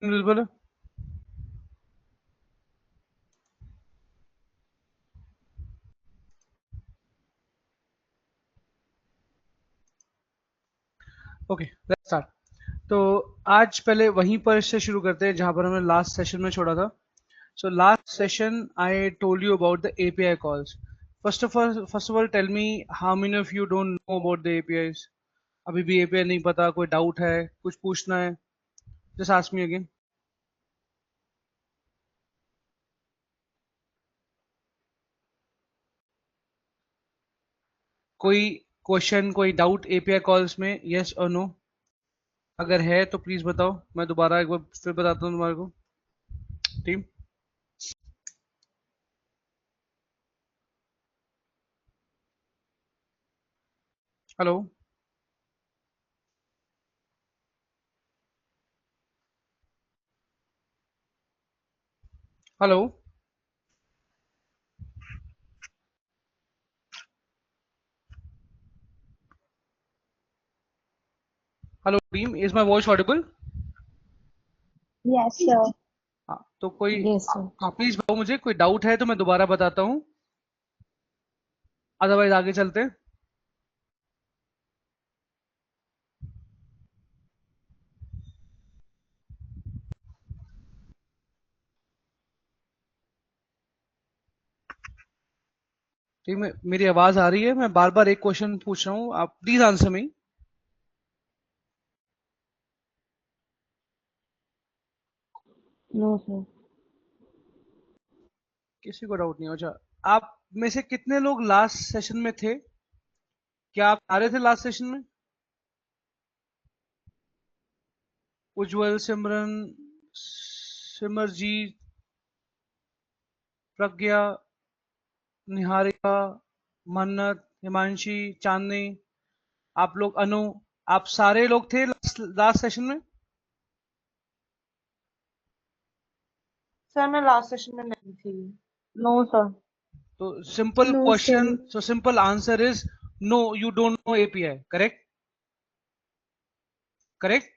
बोलो। Okay, let's start. तो आज पहले वहीं पर से शुरू करते हैं जहां पर हमने लास्ट सेशन में छोड़ा था। So last session I told you about the API calls. First of all tell me how many of you don't know about the APIs. अभी भी एपीआई नहीं पता, कोई डाउट है, कुछ पूछना है? Just ask me again. कोई क्वेश्चन, कोई डाउट एपीआई कॉल्स में? यस और नो? अगर है तो प्लीज बताओ, मैं दोबारा एक बार फिर बताता हूँ तुम्हारे को। Team, hello hello hello team, is my voice Audible? Yes, sir. हाँ तो कोई, Yes, sir. हाँ प्लीज बताओ, मुझे कोई डाउट है तो मैं दोबारा बताता हूँ, अदरवाइज आगे चलते हैं। ठीक है, मेरी आवाज आ रही है? मैं बार बार एक क्वेश्चन पूछ रहा हूँ, आप please answer me. No, sir. किसी को डाउट नहीं हो? अच्छा, आप में से कितने लोग लास्ट सेशन में थे? क्या आप आ रहे थे लास्ट सेशन में? उज्जवल, सिमरन, सिमरजीत, प्रज्ञा, निहारिका, मन्नत, हिमांशी, चांदनी, आप लोग, अनु, आप सारे लोग थे लास्ट सेशन में? सर मैं लास्ट सेशन में नहीं थी। No, sir. तो simple No, sir. Question, so simple answer is no, you don't know API, correct? Correct?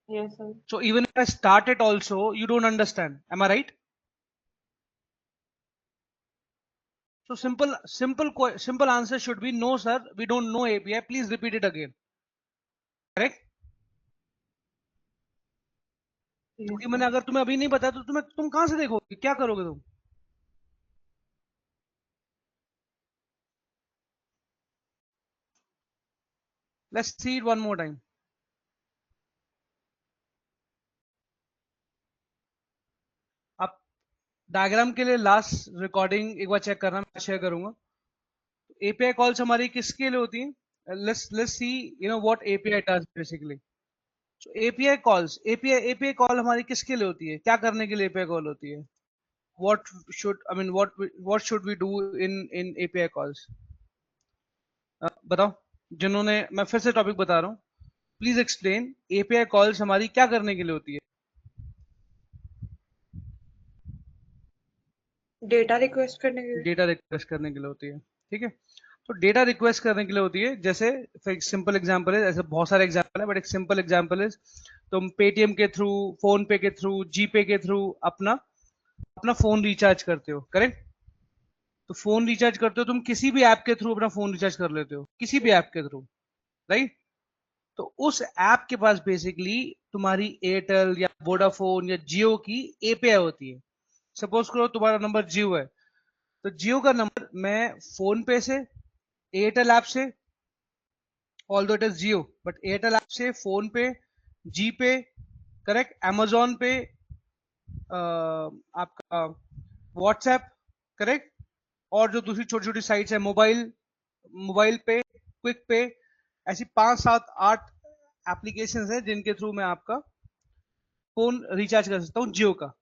Yes sir. So even if I start it also, you don't understand. Am I right? So simple answer should be no, sir. We don't know API. Please repeat it again. Correct? क्योंकि मैंने अगर तुम्हें अभी नहीं बताया तो तुम कहां से देखोगे, क्या करोगे तुम? Let's see it one more time. आप डायग्राम के लिए लास्ट रिकॉर्डिंग एक बार चेक करना, मैं शेयर करूंगा। एपीआई कॉल्स हमारी किसके लिए होती हैं? Let's see, you know what API does basically. So API call हमारी किसके लिए होती है, क्या करने के लिए एपीआई कॉल होती है? What should we do in API calls? बताओ, जिन्होंने, मैं फिर से टॉपिक बता रहा हूँ, प्लीज एक्सप्लेन एपीआई कॉल्स हमारी क्या करने के लिए होती है? डेटा रिक्वेस्ट करने के लिए। डेटा रिक्वेस्ट करने के लिए होती है, ठीक है। तो डेटा रिक्वेस्ट करने के लिए होती है, जैसे सिंपल एग्जांपल है, ऐसे बहुत सारे एग्जांपल है बट एक सिंपल एग्जांपल है, तुम पेटीएम के थ्रू, फोन पे के थ्रू, जीपे के थ्रू अपना अपना फोन रिचार्ज करते हो, करेक्ट? तो फोन रिचार्ज करते हो तुम किसी भी ऐप के थ्रू, अपना फोन रिचार्ज कर लेते हो किसी भी ऐप के थ्रू, राइट? तो उस ऐप के पास बेसिकली तुम्हारी एयरटेल या वोडाफोन या जियो की एपीआई होती है। सपोज करो तुम्हारा नंबर जियो है, तो जियो का नंबर मैं फोन पे से, एयरटेल ऐप से, although it is Jio, but Airtel app से, फोन पे, जी पे, करेक्ट, amazon पे, आपका व्हाट्सएप, करेक्ट, और जो दूसरी छोटी छोटी साइट्स है, मोबाइल मोबाइल पे, क्विक पे, ऐसी 5 7 8 एप्लीकेशंस हैं जिनके थ्रू मैं आपका फोन रिचार्ज कर सकता हूँ जियो का।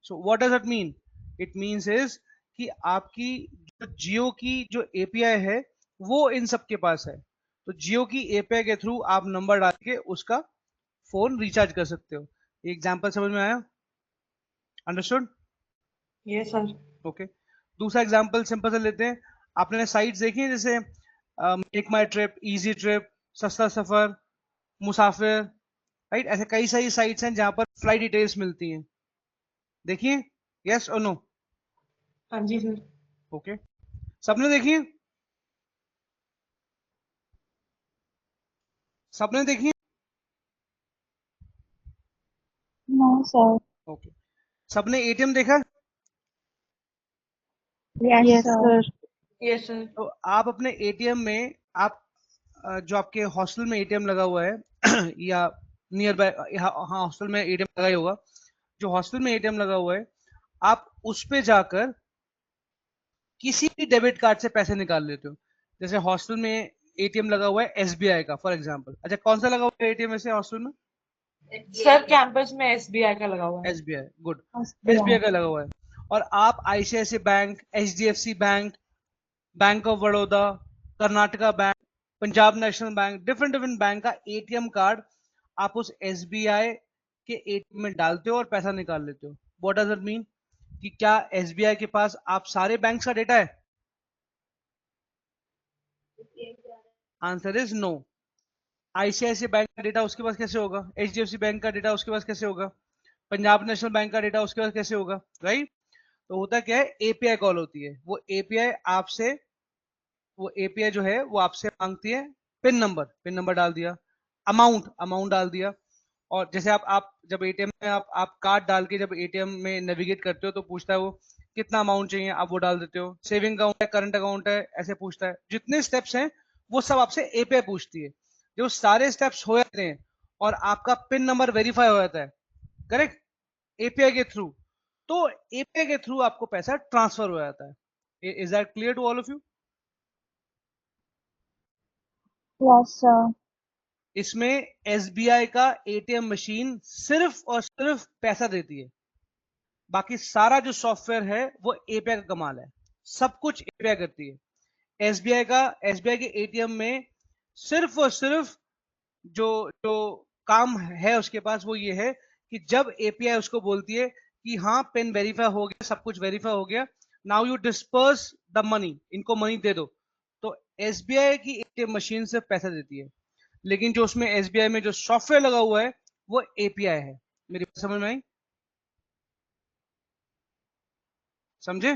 So what does it mean? It means is कि आपकी जो जियो की जो एपीआई है वो इन सब के पास है। तो जियो की एपीआई के थ्रू आप नंबर डाल के उसका फोन रिचार्ज कर सकते हो। एग्जाम्पल समझ में आया? अंडरस्टूड? Yes sir. ओके, दूसरा एग्जाम्पल सिंपल से लेते हैं। आपने साइट्स देखी हैं जैसे मेक माई ट्रिप, इजी ट्रिप, सस्ता सफर, मुसाफिर, राइट। ऐसे कई सारी साइट्स हैं जहां पर फ्लाइट डिटेल्स मिलती हैं, देखिए, यस और नो? हाँ जी सर। ओके, सबने देखी है? सबने देखी है? No sir. ओके, सबने एटीएम देखा है? Yes sir. Yes sir. तो आप अपने एटीएम में आप जो आपके हॉस्टल में एटीएम लगा हुआ है या नियर बाय, हाँ हॉस्टल में एटीएम लगा ही होगा, जो हॉस्टल में एटीएम लगा हुआ है आप उस पे जाकर किसी भी डेबिट कार्ड से पैसे निकाल लेते हो। जैसे हॉस्टल में एटीएम लगा हुआ है एसबीआई का फॉर एग्जांपल, अच्छा कौन सा लगा हुआ है एटीएम ऐसे हॉस्टल में? सर कैंपस में एसबीआई का लगा हुआ है। SBI, good, SBI SBI। का लगा हुआ है। और आप ICICI bank, HDFC bank, bank of Baroda, Karnataka bank, Punjab national bank, different different bank का एटीएम कार्ड आप उस एसबीआई के एटीएम में डालते हो और पैसा निकाल लेते हो। What does it mean? कि क्या एसबीआई के पास आप सारे बैंक का डेटा है? Answer is no. ICICI bank का डेटा उसके पास कैसे होगा? एचडीएफसी बैंक का डेटा उसके पास कैसे होगा? पंजाब नेशनल बैंक का डेटा उसके पास कैसे होगा? राइट। तो होता क्या है, एपीआई कॉल होती है, वो एपीआई आपसे, वो एपीआई जो है वो आपसे मांगती है पिन नंबर, पिन नंबर डाल दिया, अमाउंट, अमाउंट डाल दिया। और जैसे आप जब एटीएम में आप कार्ड डाल के जब एटीएम में नेविगेट करते हो तो पूछता है वो कितना अमाउंट चाहिए, आप वो डाल देते हो, सेविंग अकाउंट है, करंट अकाउंट है, ऐसे पूछता है। जितने स्टेप्स हैं वो सब आपसे एपीआई पूछती है। जो सारे स्टेप्स हो जाते हैं और आपका पिन नंबर वेरीफाई हो जाता है, करेक्ट, एपीआई के थ्रू, तो एपीआई के थ्रू आपको पैसा ट्रांसफर हो जाता है। Is that clear to all of you? Yes sir. इसमें एसबीआई का एटीएम मशीन सिर्फ और सिर्फ पैसा देती है, बाकी सारा जो सॉफ्टवेयर है वो एपीआई का कमाल है, सब कुछ एपीआई करती है। एसबीआई के एटीएम में सिर्फ और सिर्फ जो जो काम है उसके पास वो ये है कि जब एपीआई उसको बोलती है कि हाँ पिन वेरीफाई हो गया, सब कुछ वेरीफाई हो गया, now you disperse the money, इनको मनी दे दो, तो एसबीआई की एटीएम मशीन से पैसा देती है। लेकिन जो उसमें एसबीआई में जो सॉफ्टवेयर लगा हुआ है वो एपीआई है। मेरी बात समझ में आई? समझे?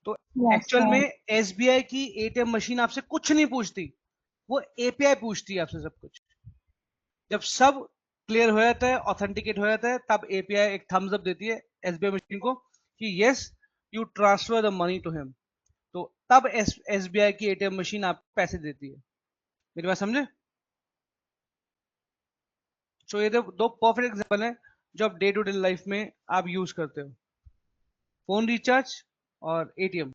तो यस एक्चुअल सर। में एसबीआई की एटीएम मशीन आपसे कुछ नहीं पूछती, वो एपीआई पूछती है आपसे सब कुछ। जब सब क्लियर हो जाता है, ऑथेंटिकेट हो जाता है, तब एपीआई एक थम्स अप देती है एसबीआई मशीन को कि yes you transfer the money to him. तो तब एसबीआई की एटीएम मशीन आपको पैसे देती है। मेरी बात समझे? तो ये दो परफेक्ट एग्जांपल है जो आप डे टू डे लाइफ में आप यूज करते हो, फोन रिचार्ज और एटीएम,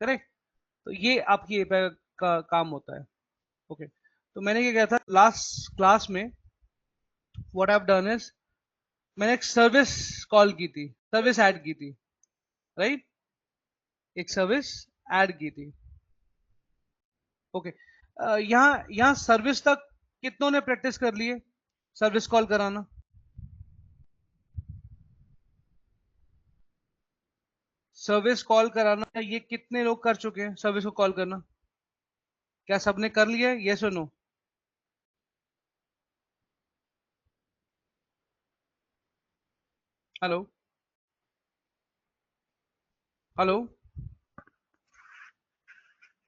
करेक्ट। तो ये आपकी एपीआई का काम होता है। ओके, तो मैंने क्या किया था लास्ट क्लास में, what I have done is, मैंने एक सर्विस कॉल की थी, सर्विस ऐड की थी, राइट, एक सर्विस ऐड की थी। ओके, यहाँ यहाँ सर्विस तक कितनों ने प्रैक्टिस कर लिए, सर्विस कॉल कराना? सर्विस कॉल कराना ये कितने लोग कर चुके हैं, सर्विस को कॉल करना? क्या सबने कर लिया है, यस और no? Hello, hello,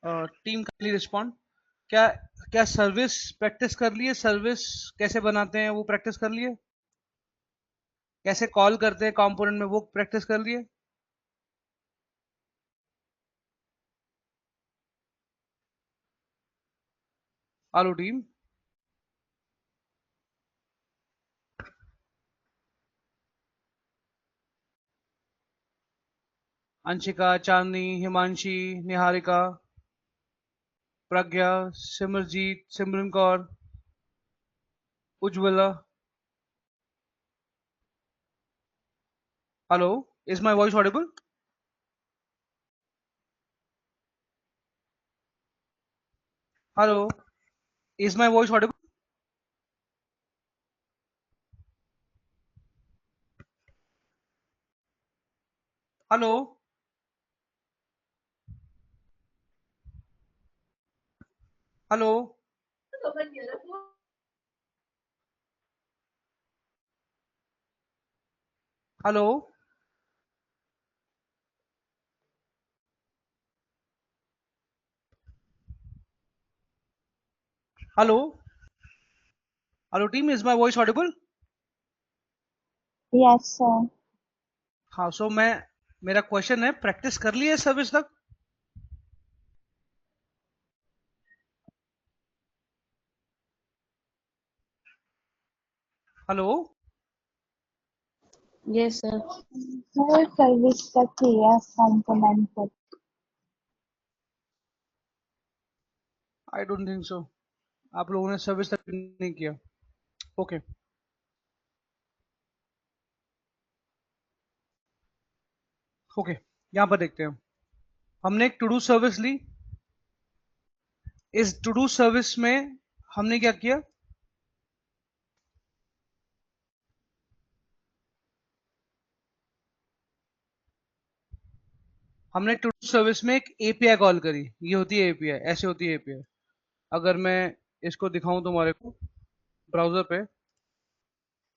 team kindly respond. क्या क्या सर्विस प्रैक्टिस कर लिए, सर्विस कैसे बनाते हैं वो प्रैक्टिस कर लिए, कैसे कॉल करते हैं कंपोनेंट में वो प्रैक्टिस कर लिए? Hello team, Anshika, Chandni, Himanshi, Niharika, Pragya, Simarjeet, Simran Kaur, Ujjwala, hello, is my voice audible? Hello, is my voice audible? Hello, hello, hello hello hello team, is my voice Audible? Yes, sir. हाँ, सो मेरा क्वेश्चन है, practice कर ली है service तक? Hello Yes, sir. Sir, service तक ही है, component तक. I don't think so, आप लोगों ने सर्विस तक नहीं किया। ओके ओके, यहाँ पर देखते हैं। हमने एक टू डू सर्विस ली। इस टू डू सर्विस में हमने क्या किया? हमने टू डू सर्विस में एक एपीआई कॉल करी। ये होती है एपीआई, ऐसे होती है एपीआई। अगर मैं इसको दिखाऊं तुम्हारे को ब्राउजर पे,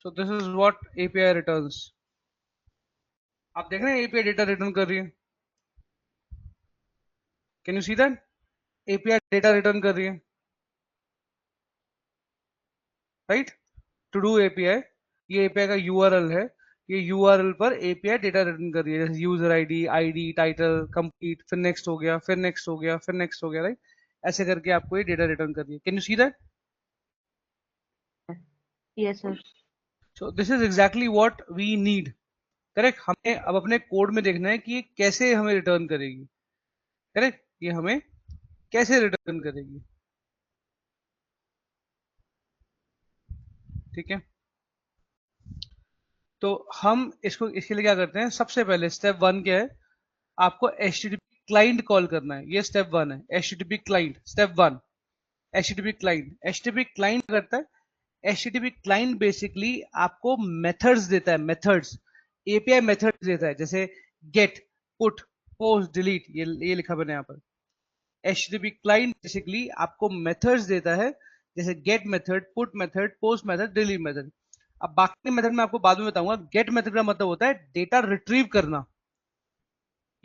तो this is what API returns. आप देख रहे हैं एपीआई डेटा रिटर्न कर रही है। Can you see that? API data return कर रही है, राइट? टू डू एपीआई, ये एपीआई का यूआरएल है। ये यूआरएल पर एपीआई डेटा रिटर्न कर रही है, जैसे user ID, ID, title, complete, फिर नेक्स्ट हो गया, फिर नेक्स्ट हो गया, फिर नेक्स्ट हो गया, राइट? ऐसे करके आपको ये डेटा रिटर्न कर रही है। Can you see that? Yes, sir. So this is exactly what we need. Correct. हमें अब अपने कोड में देखना है कि ये कैसे हमें रिटर्न करेगी। करेक्ट, ये हमें कैसे रिटर्न करेगी। ठीक है, तो हम इसको इसके लिए क्या करते हैं? सबसे पहले स्टेप वन क्या है? आपको HTTP क्लाइंट कॉल करना है। ये स्टेप वन है, HTTP client, step one. HTTP client, HTTP client करता है। HTTP क्लाइंट बेसिकली आपको मेथड्स देता है, मेथड्स, एपीआई मेथड्स देता है, जैसे गेट, पुट, पोस्ट, डिलीट। ये लिखा मैंने यहाँ पर। HTTP क्लाइंट बेसिकली आपको मेथड्स देता है, जैसे get method, put method, post method, delete method. अब बाकी मेथड मैं आपको बाद में बताऊंगा। गेट मेथड का मतलब होता है डेटा रिट्रीव करना,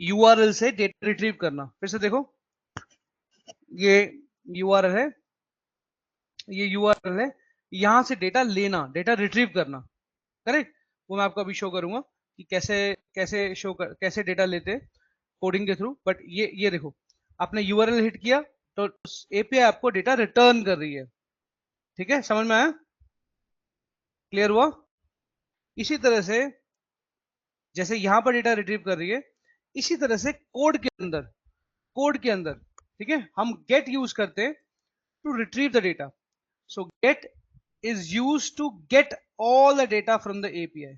यूआरएल से डेटा रिट्रीव करना। फिर से देखो, ये यूआरएल है, ये यूआरएल है, यहां से डेटा लेना, डेटा रिट्रीव करना। करेक्ट, वो मैं आपको अभी शो करूंगा कि कैसे कैसे डेटा लेते हैं कोडिंग के थ्रू। बट ये देखो, आपने यूआरएल हिट किया तो एपीआई आपको डेटा रिटर्न कर रही है। ठीक है, समझ में आया? क्लियर हुआ? इसी तरह से जैसे यहां पर डेटा रिट्रीव कर रही है, इसी तरह से कोड के अंदर, ठीक है, हम गेट यूज करते हैं to retrieve the data. So get is use to get all the data from the API.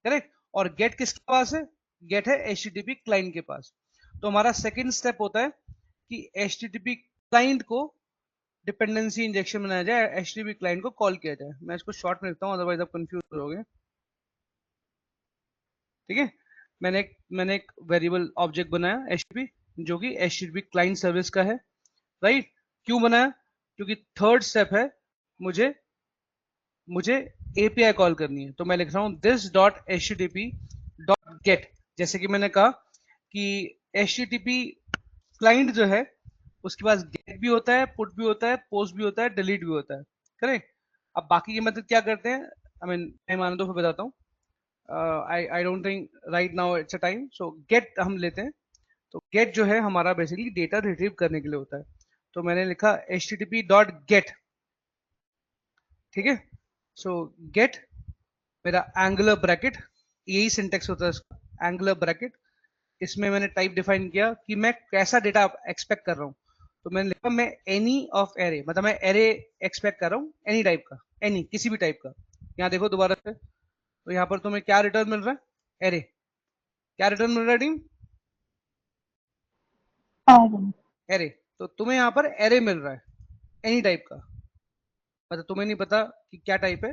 Correct, और गेट किसके पास है? गेट है HTTP क्लाइंट के पास। तो हमारा सेकेंड स्टेप होता है कि HTTP क्लाइंट को डिपेंडेंसी इंजेक्शन बनाया जाए, HTTP क्लाइंट को कॉल किया जाए। मैं इसको शॉर्ट में लिखता हूं, अदरवाइज आप कंफ्यूज हो गए। ठीक है, मैंने एक वेरिएबल ऑब्जेक्ट बनाया HTTP, जो कि HTTP क्लाइंट सर्विस का है, राइट? क्यों बनाया? क्योंकि थर्ड स्टेप है, मुझे मुझे एपीआई कॉल करनी है। तो मैं लिख रहा हूं this dot HTTP dot gate. जैसे कि मैंने कहा कि HTTP क्लाइंट जो है उसके पास गेट भी होता है, पुट भी होता है, पोस्ट भी होता है, डिलीट भी होता है। करेक्ट। अब बाकी के मेथड क्या करते हैं, आई मीन टाइम आने दो फिर बताता हूँ। I don't think right now it's a time. So gate हम लेते हैं। तो गेट जो है हमारा बेसिकली डेटा रिट्रीव करने के लिए होता है। तो मैंने लिखा HTTP डॉट गेट। ठीक है, सो गेट, मेरा एंगुलर ब्रैकेट, यही सिंटेक्स होता है इसका, एंगुलर ब्रैकेट। इसमें मैंने टाइप डिफाइन किया कि मैं कैसा डेटा एक्सपेक्ट कर रहा हूँ। तो मैंने लिखा मैं एनी ऑफ एरे, मतलब मैं एरे एक्सपेक्ट कर रहा हूँ, एनी टाइप का, एनी किसी भी टाइप का। यहाँ देखो दोबारा से, तो यहाँ पर तुम्हें क्या रिटर्न मिल रहा है? एरे। क्या रिटर्न मिल रहा है टीम? Array. एरे। तो तुम्हें यहाँ पर एरे मिल रहा है, एनी टाइप का। मतलब तुम्हें नहीं पता कि क्या टाइप है,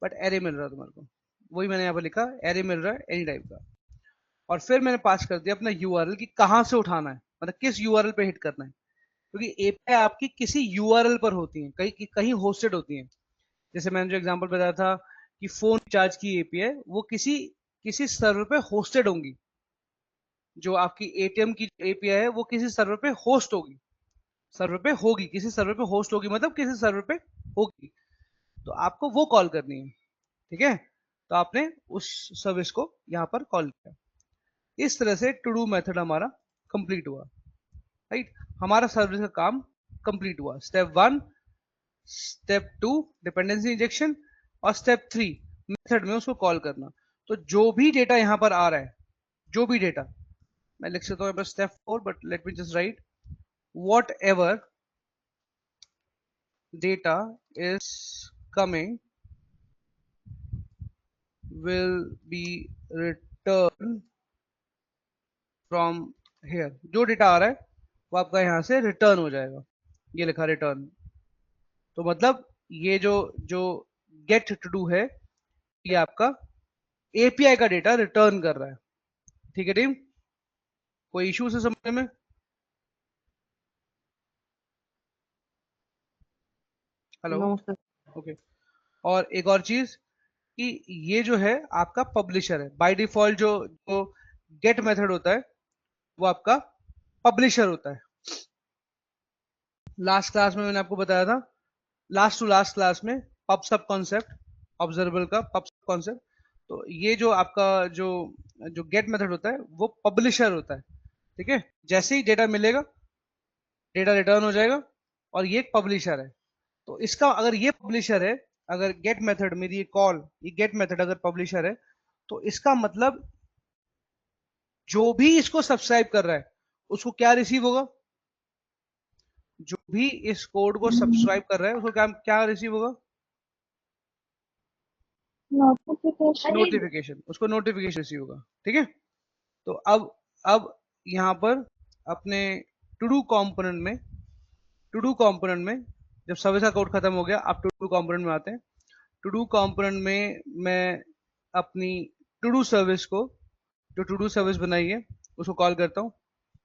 बट एरे मिल रहा है तुम्हारे को। वही मैंने यहाँ पर लिखा, एरे मिल रहा है एनी टाइप का। और फिर मैंने पास कर दिया अपना यूआरएल कि कहाँ से उठाना है, मतलब किस यूआरएल पे हिट करना है। क्योंकि एपीआई आपकी किसी यूआरएल पर होती है, कहीं कहीं होस्टेड होती है। जैसे मैंने जो एग्जांपल बताया था कि फोन रिचार्ज की एपीआई, वो किसी किसी सर्वर पे होस्टेड होंगी। जो आपकी एटीएम की एपीआई है वो किसी सर्वर पे होस्ट होगी, सर्वर पे होगी, किसी सर्वर पे होस्ट होगी, मतलब किसी सर्वर पे होगी। तो आपको वो कॉल करनी है, ठीक है। तो आपने उस सर्विस को यहाँ पर कॉल किया। इस तरह से टू डू मेथड हमारा कंप्लीट हुआ, राइट। हमारा सर्विस का काम कंप्लीट हुआ। स्टेप 1, स्टेप 2 डिपेंडेंसी इंजेक्शन, और स्टेप 3 मेथड में उसको कॉल करना। तो जो भी डेटा यहाँ पर आ रहा है, जो भी डेटा, मैं लिख सकता हूँ step 4, but let me just right what ever data is coming will be returned from here। जो डेटा आ रहा है वो आपका यहाँ से रिटर्न हो जाएगा, ये लिखा रिटर्न। तो मतलब ये जो जो गेट टू डू है, ये आपका एपीआई का डेटा रिटर्न कर रहा है, ठीक है टीम। कोई इश्यू से समझने में? Hello, No, sir. ओके। और एक और चीज कि ये जो है आपका पब्लिशर है बाय डिफॉल्ट। जो जो गेट मेथड होता है वो आपका पब्लिशर होता है। लास्ट क्लास में मैंने आपको बताया था, लास्ट टू लास्ट क्लास में, पब सब कॉन्सेप्ट, ऑब्जर्वेबल का पब सब कॉन्सेप्ट। तो ये जो आपका जो जो गेट मेथड होता है वो पब्लिशर होता है, ठीक है। जैसे ही डेटा मिलेगा, डेटा रिटर्न हो जाएगा, और ये एक पब्लिशर है। तो इसका अगर ये पब्लिशर है, अगर गेट मेथड मेरी ये कॉल, ये गेट मेथड अगर पब्लिशर है, तो इसका मतलब जो भी इसको सब्सक्राइब कर रहा है उसको क्या रिसीव होगा? जो भी इस कोड को सब्सक्राइब कर रहा है उसको क्या क्या रिसीव होगा? Notification. नोटिफिकेशन, उसको नोटिफिकेशन रिसीव होगा, ठीक है। तो अब यहाँ पर अपने टू डू कंपोनेंट में, टू डू कंपोनेंट में जब सर्विस का कोड खत्म हो गया, आप टू डू कंपोनेंट में आते हैं। टू डू कंपोनेंट में मैं अपनी टू डू सर्विस को, जो टू डू सर्विस बनाई है उसको कॉल करता हूँ,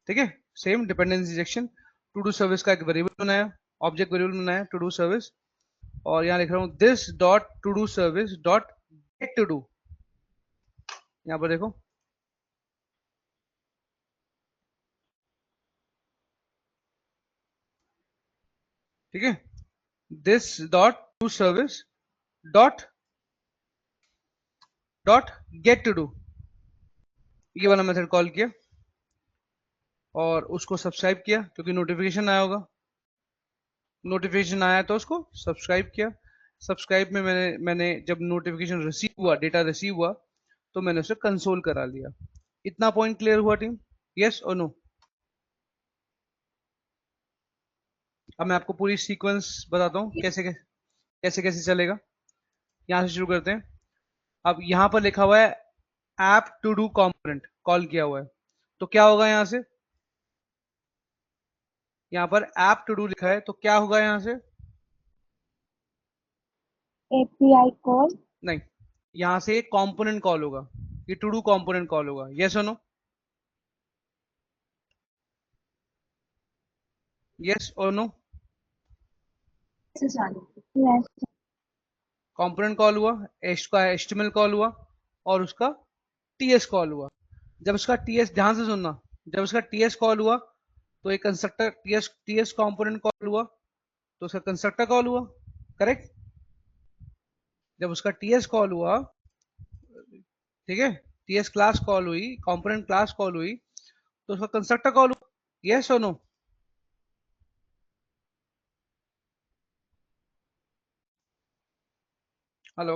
ठीक है। Same dependency injection, to do service का एक वेरिएबल बनाया, ऑब्जेक्ट वेरिएबल बनाया टू डू सर्विस, और यहाँ लिख रहा हूँ this dot to do service dot get to do. यहाँ पर देखो, ठीक है, this dot to service dot dot get to do, ये वाला मेथड कॉल किया और उसको सब्सक्राइब किया क्योंकि नोटिफिकेशन आया होगा। नोटिफिकेशन आया तो उसको सब्सक्राइब किया। सब्सक्राइब में मैंने जब नोटिफिकेशन रिसीव हुआ, डेटा रिसीव हुआ, तो मैंने उसे कंसोल करा लिया। इतना पॉइंट क्लियर हुआ टीम? यस और नो? अब मैं आपको पूरी सीक्वेंस बताता हूँ कैसे कैसे कैसे चलेगा। यहाँ से शुरू करते हैं। अब यहाँ पर लिखा हुआ है app to do component call किया हुआ है, तो क्या होगा यहाँ से? यहाँ पर ऐप टू डू लिखा है, तो क्या होगा यहाँ से? API call. नहीं, यहाँ से एक कॉम्पोनेंट कॉल होगा, ये टू डू कॉम्पोनेंट कॉल होगा। यस और नो? यस और नो? Yes. कंपोनेंट कॉल हुआ, उसका एचटीएमएल कॉल हुआ, और उसका टीएस कॉल हुआ। जब उसका टीएस, ध्यान से सुनना, जब उसका टीएस कॉल हुआ तो एक constructor TS TS component call हुआ, तो उसका कंस्ट्रक्टर कॉल हुआ, करेक्ट। जब उसका टीएस कॉल हुआ, ठीक है, टीएस क्लास कॉल हुई, कंपोनेंट क्लास कॉल हुई, तो उसका कंस्ट्रक्टर कॉल हुआ। यस और no? Hello,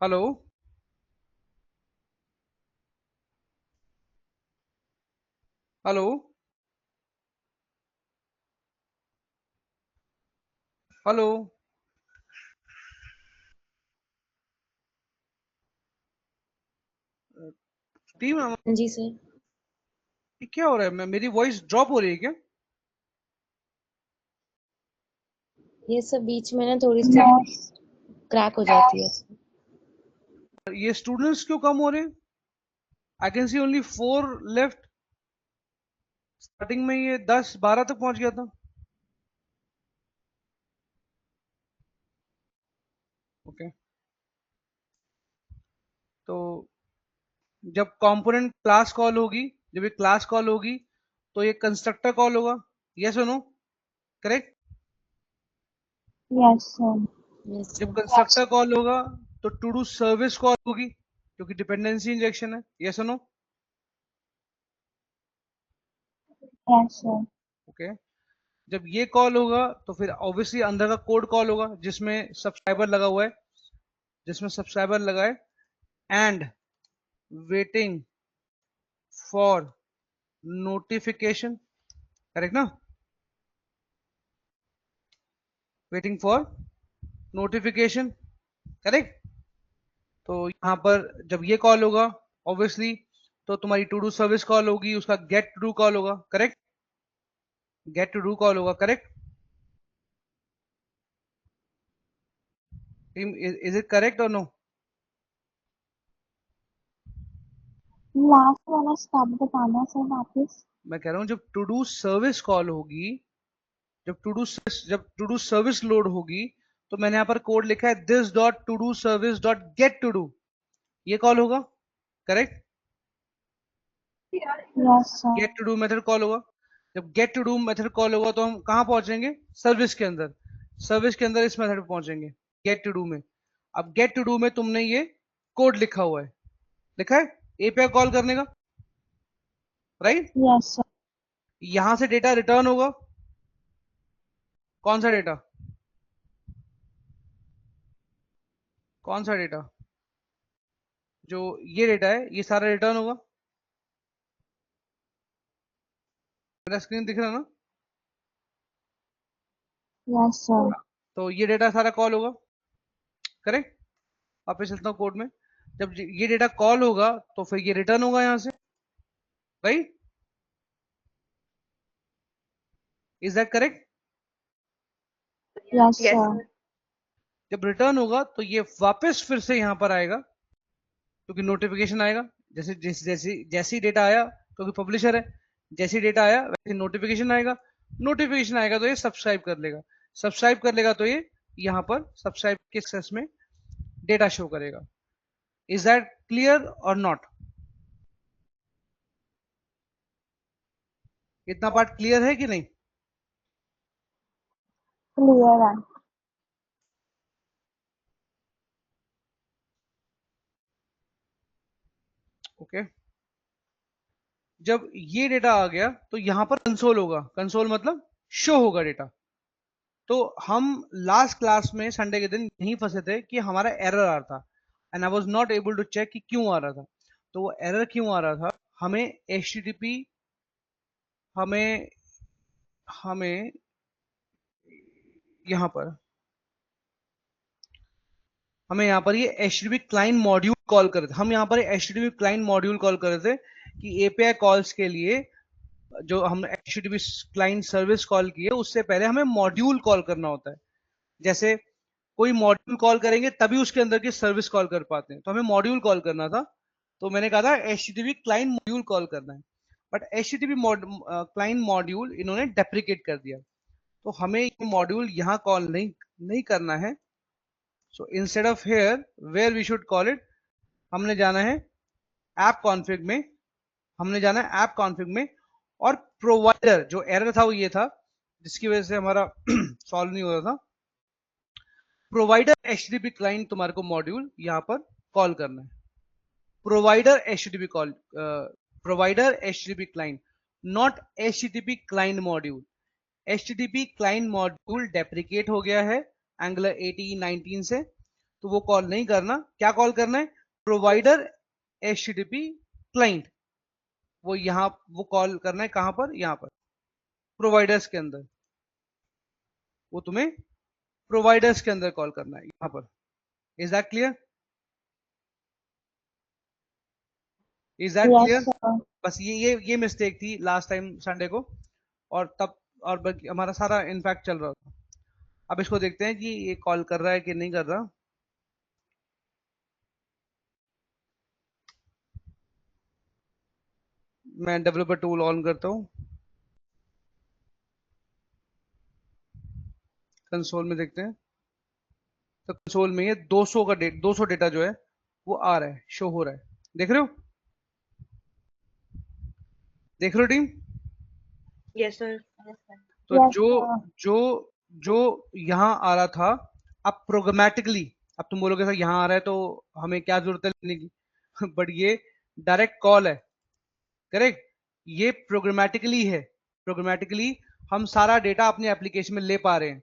hello, hello, hello team, जी सर। क्या हो रहा है? मेरी वॉइस ड्रॉप हो रही है क्या? ये सब बीच में ना थोड़ी सी Yes. क्रैक हो जाती है। ये स्टूडेंट्स क्यों कम हो रहे हैं? I can see only 4 left. Starting में ये 10-12 तक पहुंच गया था। ओके, जब कंपोनेंट क्लास कॉल होगी, जब ये क्लास कॉल होगी तो ये कंस्ट्रक्टर कॉल होगा, यस और no, correct? Yes, sir. Yes, जब sir. कंस्ट्रक्टर कॉल होगा तो टू डू सर्विस कॉल होगी, क्योंकि डिपेंडेंसी इंजेक्शन है, यस और नो? Yes, sir. ओके। जब ये कॉल होगा तो फिर ऑब्वियसली अंदर का कोड कॉल होगा जिसमें सब्सक्राइबर लगा हुआ है, जिसमें सब्सक्राइबर लगा है, and waiting for notification, correct ना? Waiting for notification, correct? तो यहाँ पर जब ये कॉल होगा ऑब्वियसली तो तुम्हारी टू डू सर्विस कॉल होगी, उसका गेट टू डू कॉल होगा, correct? Get to do call होगा, करेक्ट? इज इट करेक्ट और नो? Last वाला step बताना sir वापस. मैं कह रहा हूँ जब टू डू सर्विस कॉल होगी, जब टू डू सर्विस लोड होगी तो मैंने यहाँ पर कोड लिखा है this dot to do service dot get to do, ये कॉल होगा, correct? Yes, sir. Get to do method call होगा। जब get to do method call होगा तो हम कहाँ पहुंचेंगे? सर्विस के अंदर। सर्विस के अंदर इस मेथड पे पहुंचेंगे, गेट टू डू में। अब गेट टू डू में तुमने ये कोड लिखा हुआ है, लिखा है एपीआई कॉल करने का, राइट? Yes, sir. यहां से डेटा रिटर्न होगा, कौन सा डेटा? कौन सा डेटा? जो ये डेटा है ये सारा रिटर्न होगा, मेरा स्क्रीन दिख रहा है ना? Yes, sir. तो ये डेटा सारा कॉल होगा, करेक्ट? वापस चलता हूँ कोड में। जब ये डेटा कॉल होगा तो फिर ये रिटर्न होगा यहां से, right? Is that correct? Yes, sir. जब रिटर्न होगा तो ये वापस फिर से यहां पर आएगा, क्योंकि नोटिफिकेशन आएगा। जैसे जैसे जैसे जैसे ही डेटा आया, क्योंकि पब्लिशर है, जैसे ही डेटा आया वैसे नोटिफिकेशन आएगा। नोटिफिकेशन आएगा तो ये सब्सक्राइब कर लेगा, सब्सक्राइब कर लेगा तो ये यहाँ पर सब्सक्राइब के सक्सेस में डेटा शो करेगा। इज दैट क्लियर और नॉट? इतना पार्ट क्लियर है कि नहीं? Clear है. ओके। जब ये डेटा आ गया तो यहां पर कंसोल होगा, कंसोल मतलब शो होगा डेटा। तो हम लास्ट क्लास में संडे के दिन यहीं फंसे थे कि हमारा एरर आ रहा था, and I was not able to check कि क्यों आ रहा था। तो वो एरर क्यों आ रहा था? हमें HTTP हमें हमें यहाँ पर हमें यहाँ पर ये HTTP क्लाइंट मॉड्यूल कॉल कर रहे थे, हम यहाँ पर HTTP क्लाइंट मॉड्यूल कॉल कर रहे थे कि API कॉल्स के लिए जो हम HTTP क्लाइंट सर्विस कॉल की है उससे पहले हमें मॉड्यूल कॉल करना होता है। जैसे कोई मॉड्यूल कॉल करेंगे तभी उसके अंदर की सर्विस कॉल कर पाते हैं, तो हमें मॉड्यूल कॉल करना था। तो मैंने कहा था HTTP क्लाइंट मॉड्यूल कॉल करना है, बट HTTP क्लाइंट मॉड्यूल इन्होंने डेप्रिकेट कर दिया, तो हमें ये मॉड्यूल यहाँ कॉल नहीं करना है। So instead of here where we should call it, हमने जाना है ऐप कॉन्फ़िग में, हमने जाना है ऐप कॉन्फ़िग में, और प्रोवाइडर जो एरर था वो ये था जिसकी वजह से हमारा सॉल्व नहीं हो रहा था। प्रोवाइडर HTTP क्लाइंट तुम्हारे को मॉड्यूल यहाँ पर कॉल करना है, provider HTTP call, provider HTTP client, not HTTP client module. HTTP client module deprecate हो गया है एंगुलर 18-19 से, तो वो कॉल नहीं करना। क्या कॉल करना है? प्रोवाइडर HTTP क्लाइंट, वो यहाँ वो कॉल करना है, कहां पर? यहाँ पर प्रोवाइडर्स के अंदर, वो तुम्हें प्रोवाइडर्स के अंदर कॉल करना है यहाँ पर। Is that clear? Is that Yes, clear? sir. बस ये मिस्टेक थी लास्ट टाइम संडे को, और तब और बल्कि हमारा सारा इनफैक्ट चल रहा था। अब इसको देखते हैं कि ये कॉल कर रहा है कि नहीं कर रहा। मैं डेवलपर टूल ऑन करता हूँ, कंसोल में देखते हैं। तो कंसोल में ये 200 डेटा जो है वो आ रहा है, शो हो रहा है, देख रहे हो? देख रहे हो टीम? Yes, sir. तो Yes, जो sir. जो जो यहाँ आ रहा था, अब प्रोग्रामेटिकली, अब तुम बोलोगे सर यहाँ आ रहा है तो हमें क्या जरूरत है लिखने की बट ये डायरेक्ट कॉल है, करेक्ट? ये प्रोग्रामेटिकली है, प्रोग्रामेटिकली हम सारा डेटा अपने एप्लीकेशन में ले पा रहे हैं।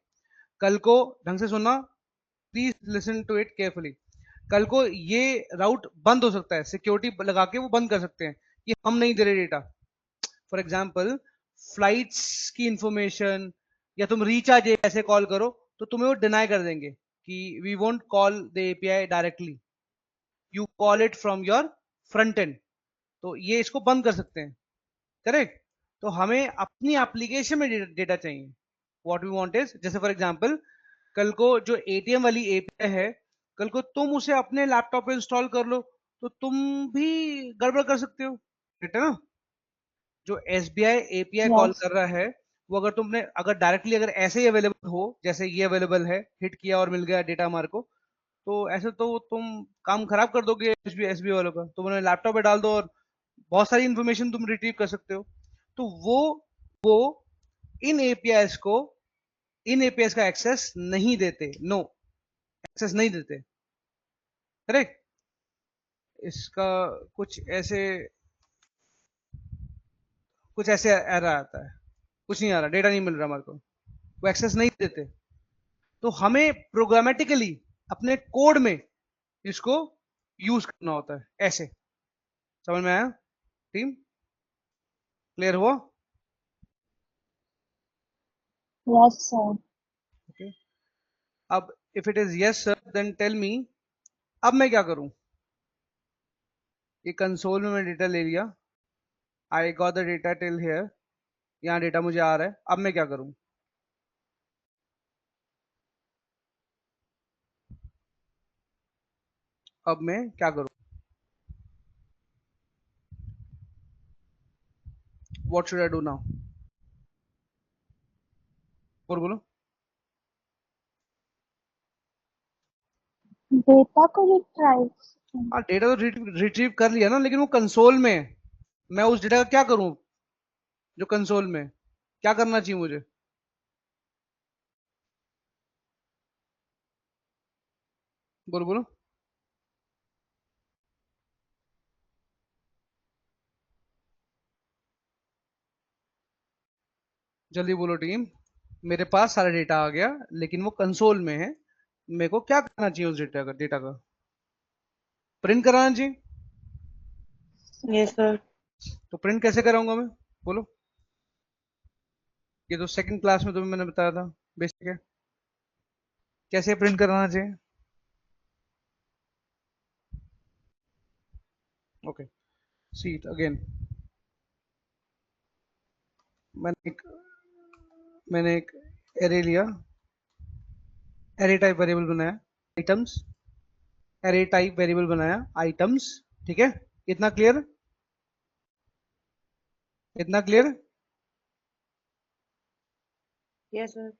कल को ढंग से सुनना, please listen to it carefully. कल को ये राउट बंद हो सकता है, सिक्योरिटी लगा के वो बंद कर सकते हैं कि हम नहीं दे रहे डेटा। फॉर एग्जाम्पल फ्लाइट्स की इंफॉर्मेशन, या तुम रिचार्ज ऐसे कॉल करो तो तुम्हें वो डिनाई कर देंगे कि we won't call the API directly, you call it from your front end. तो ये इसको बंद कर सकते हैं, करेक्ट? तो हमें अपनी एप्लीकेशन में डेटा चाहिए। व्हाट वी वांट इज, जैसे फॉर एग्जांपल कल को जो एटीएम वाली एपीआई है, कल को तुम उसे अपने लैपटॉप पे इंस्टॉल कर लो तो तुम भी गड़बड़ कर सकते हो, है ना? जो एसबीआई एपीआई कॉल Yes. कर रहा है, वो अगर तुमने अगर डायरेक्टली अगर ऐसे ही अवेलेबल हो जैसे ये अवेलेबल है, हिट किया और मिल गया डेटा हमारे को, तो ऐसे तो तुम काम खराब कर दोगे एसबीआई वालों का। तुम उन्हें लैपटॉप पे डाल दो और बहुत सारी इंफॉर्मेशन तुम रिट्रीव कर सकते हो। तो वो इन एपीआईज को, इन एपीआईज का एक्सेस नहीं देते, नो एक्सेस नहीं देते, करेक्ट? इसका कुछ ऐसे एरर आता है, कुछ नहीं आ रहा, डेटा नहीं मिल रहा हमारे को, वो एक्सेस नहीं देते। तो हमें प्रोग्रामेटिकली अपने कोड में इसको यूज करना होता है ऐसे। समझ में आया टीम? क्लियर हुआ? Yes, sir. ओके, अब if it is yes sir then tell me, अब मैं क्या करूं? ये कंसोल में मैं डेटा ले लिया, I got the data till here, यहाँ डेटा मुझे आ रहा है, अब मैं क्या करूं? अब मैं क्या करूं? What should I do now? और बोलो। Data को retrieve. हाँ, डेटा तो रिट्रीव कर लिया ना, लेकिन वो कंसोल में है। मैं उस डेटा का क्या करूं जो कंसोल में है? क्या करना चाहिए मुझे? बोलो बोलो। जल्दी बोलो टीम। मेरे पास सारा डेटा आ गया लेकिन वो कंसोल में है, मेरे को क्या करना चाहिए उस डेटा का? प्रिंट कराना चाहिए। Yes, sir. तो प्रिंट कैसे कराऊंगा मैं? बोलो। ये तो सेकंड क्लास में तुम्हें मैंने बताया था, बेसिक है। कैसे प्रिंट कराना चाहिए? Okay, see it again. मैंने एक एरे लिया, एरे टाइप वेरिएबल बनाया आइटम्स, एरे टाइप वेरिएबल बनाया आइटम्स, ठीक है? इतना क्लियर? इतना clear? Yes, sir.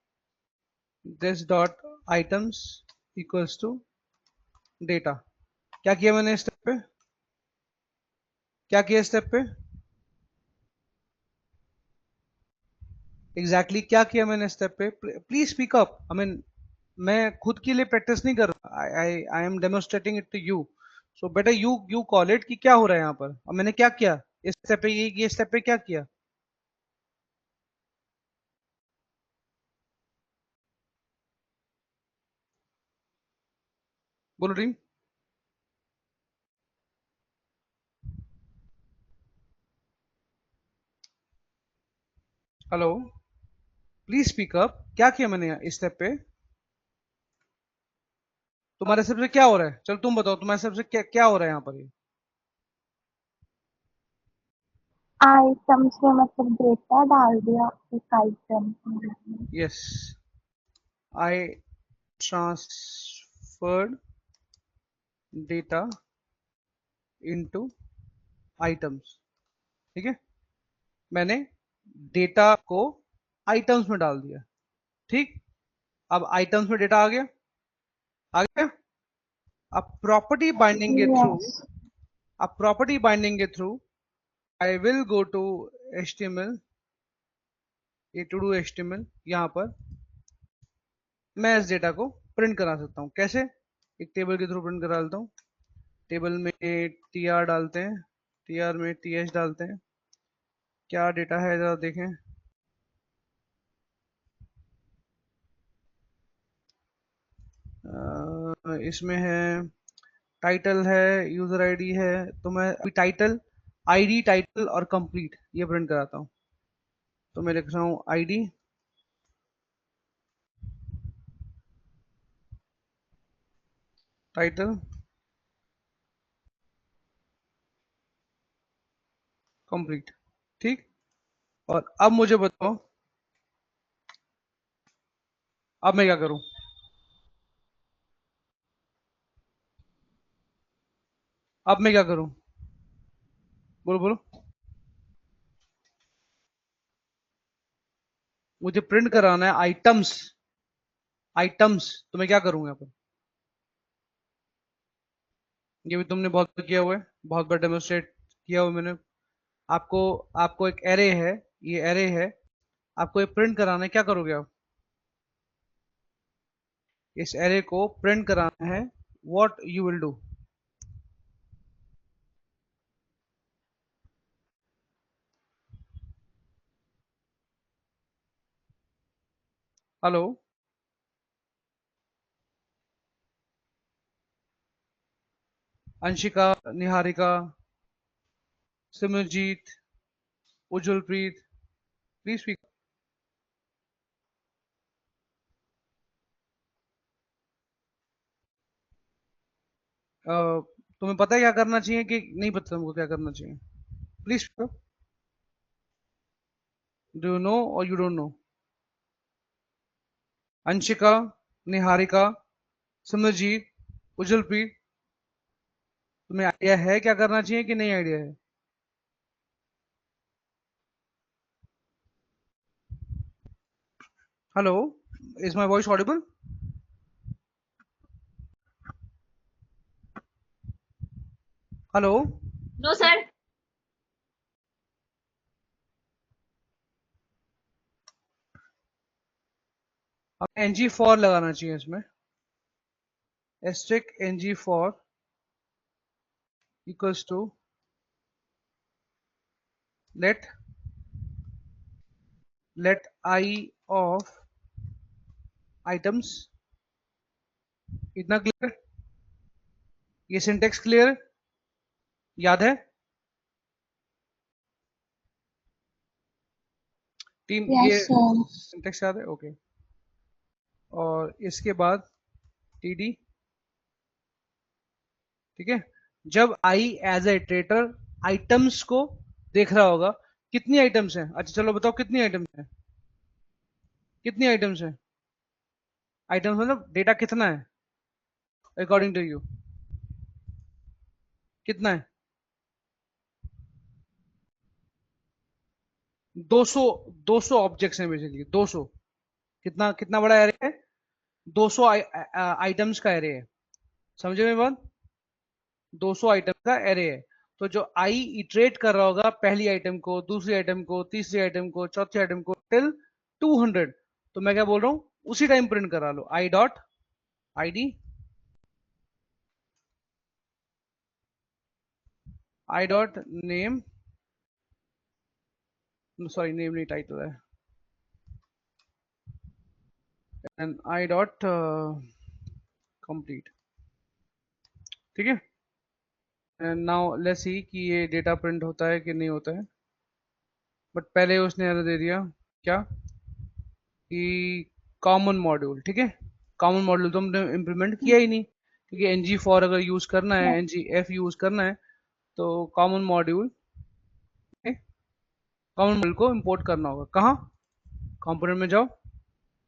This dot items equals to data. क्या किया मैंने इस स्टेप पे? क्या किया स्टेप पे? एग्जैक्टली क्या किया मैंने स्टेप पे? Please speak up. I mean मैं खुद के लिए प्रैक्टिस नहीं कर रहा, I am demonstrating it to you, so better you call it कि क्या हो रहा है यहाँ पर, और मैंने क्या किया इस स्टेप पे, ये स्टेप पे क्या किया? बोलो team. Hello, please speak up. क्या किया मैंने इस स्टेप पे? तुम्हारे स्टेप से क्या हो रहा है? चलो तुम बताओ, तुम्हारे स्टेप से क्या हो रहा है यहाँ पर? ये Items में मतलब data डाल दिया एक item में. यस, आई ट्रांसफर्ड डेटा इनटू आइटम्स, ठीक है? मैंने डेटा को आइटम्स में डाल दिया, ठीक? अब आइटम्स में डेटा आ गया, आ गया। अब प्रॉपर्टी बाइंडिंग के थ्रू, Yes. अब प्रॉपर्टी बाइंडिंग के through I will go to HTML, ये टू डू HTML, यहाँ पर मैं इस डेटा को प्रिंट करा सकता हूँ। कैसे? एक टेबल के थ्रू प्रिंट करा लेता हूँ। टेबल में tr डालते हैं, tr में th डालते हैं। क्या डेटा है जरा देखें। इसमें है टाइटल है, यूजर आईडी है, तो मैं अभी टाइटल, आईडी, टाइटल और कंप्लीट ये प्रिंट कराता हूँ। तो मैं लिख रहा हूँ आईडी, टाइटल, कंप्लीट। ठीक। और अब मुझे बताओ, अब मैं क्या करूं? अब मैं क्या करूं? बोलो बोलो। मुझे प्रिंट कराना है आइटम्स, आइटम्स। तो मैं क्या करूं यहाँ पर? ये भी तुमने बहुत बार किया हुआ है, बहुत बार डेमोन्स्ट्रेट किया हुआ है मैंने आपको। आपको एक एरे है, ये एरे है, आपको ये प्रिंट कराना है। क्या करोगे आप? इस एरे को प्रिंट कराना है। What you will do? Hello? Anshika, Niharika, Simarjeet, Ujjwalpreet, please speak. तुम्हें पता है क्या करना चाहिए कि नहीं पता तुमको क्या करना चाहिए? प्लीज, डू यू नो और you don't know? Anshika, Niharika, Simarjeet, Ujjwalpreet, तुम्हें आइडिया है क्या करना चाहिए कि नहीं आइडिया है? Hello? Is my voice audible? Hello? No, sir. अब NG फॉर लगाना चाहिए इसमें। Asterisk NG for equals to let I of items. इतना क्लियर? ये सिंटेक्स क्लियर याद है? टीम, ये Yes, sir. सिंटेक्स याद है? ओके। और इसके बाद TD। ठीक है। जब I as a iterator items को देख रहा होगा, कितनी आइटम्स हैं? अच्छा चलो बताओ कितनी आइटम्स हैं? कितनी आइटम्स हैं? आइटम्स मतलब डेटा कितना है अकॉर्डिंग टू यू? कितना है? 200। 200 ऑब्जेक्ट्स हैं बेसिकली, 200। कितना कितना बड़ा एरे है? 200 आइटम्स का एरे है। समझे मेरी बात? 200 आइटम का एरे है। तो जो आई इटरेट कर रहा होगा पहली आइटम को, दूसरी आइटम को, तीसरी आइटम को, चौथी आइटम को, टिल 200, तो मैं क्या बोल रहा हूँ, उसी टाइम प्रिंट करा लो I dot ID, I dot name, sorry name नहीं, टाइटल है, एंड आई डॉट कंप्लीट। ठीक है। एंड नाउ लेट्स सी कि ये डेटा प्रिंट होता है कि नहीं होता है। बट पहले उसने एरर दे दिया। क्या? कि कॉमन मॉड्यूल। ठीक है। कॉमन मॉड्यूल तो हमने इम्प्लीमेंट किया ही नहीं, क्योंकि NG फॉर अगर यूज करना है, Yes. NGF यूज करना है, तो कॉमन मॉड्यूल, कॉमन मॉड्यूल को इंपोर्ट करना होगा। कहाँ? कंपोनेंट में जाओ,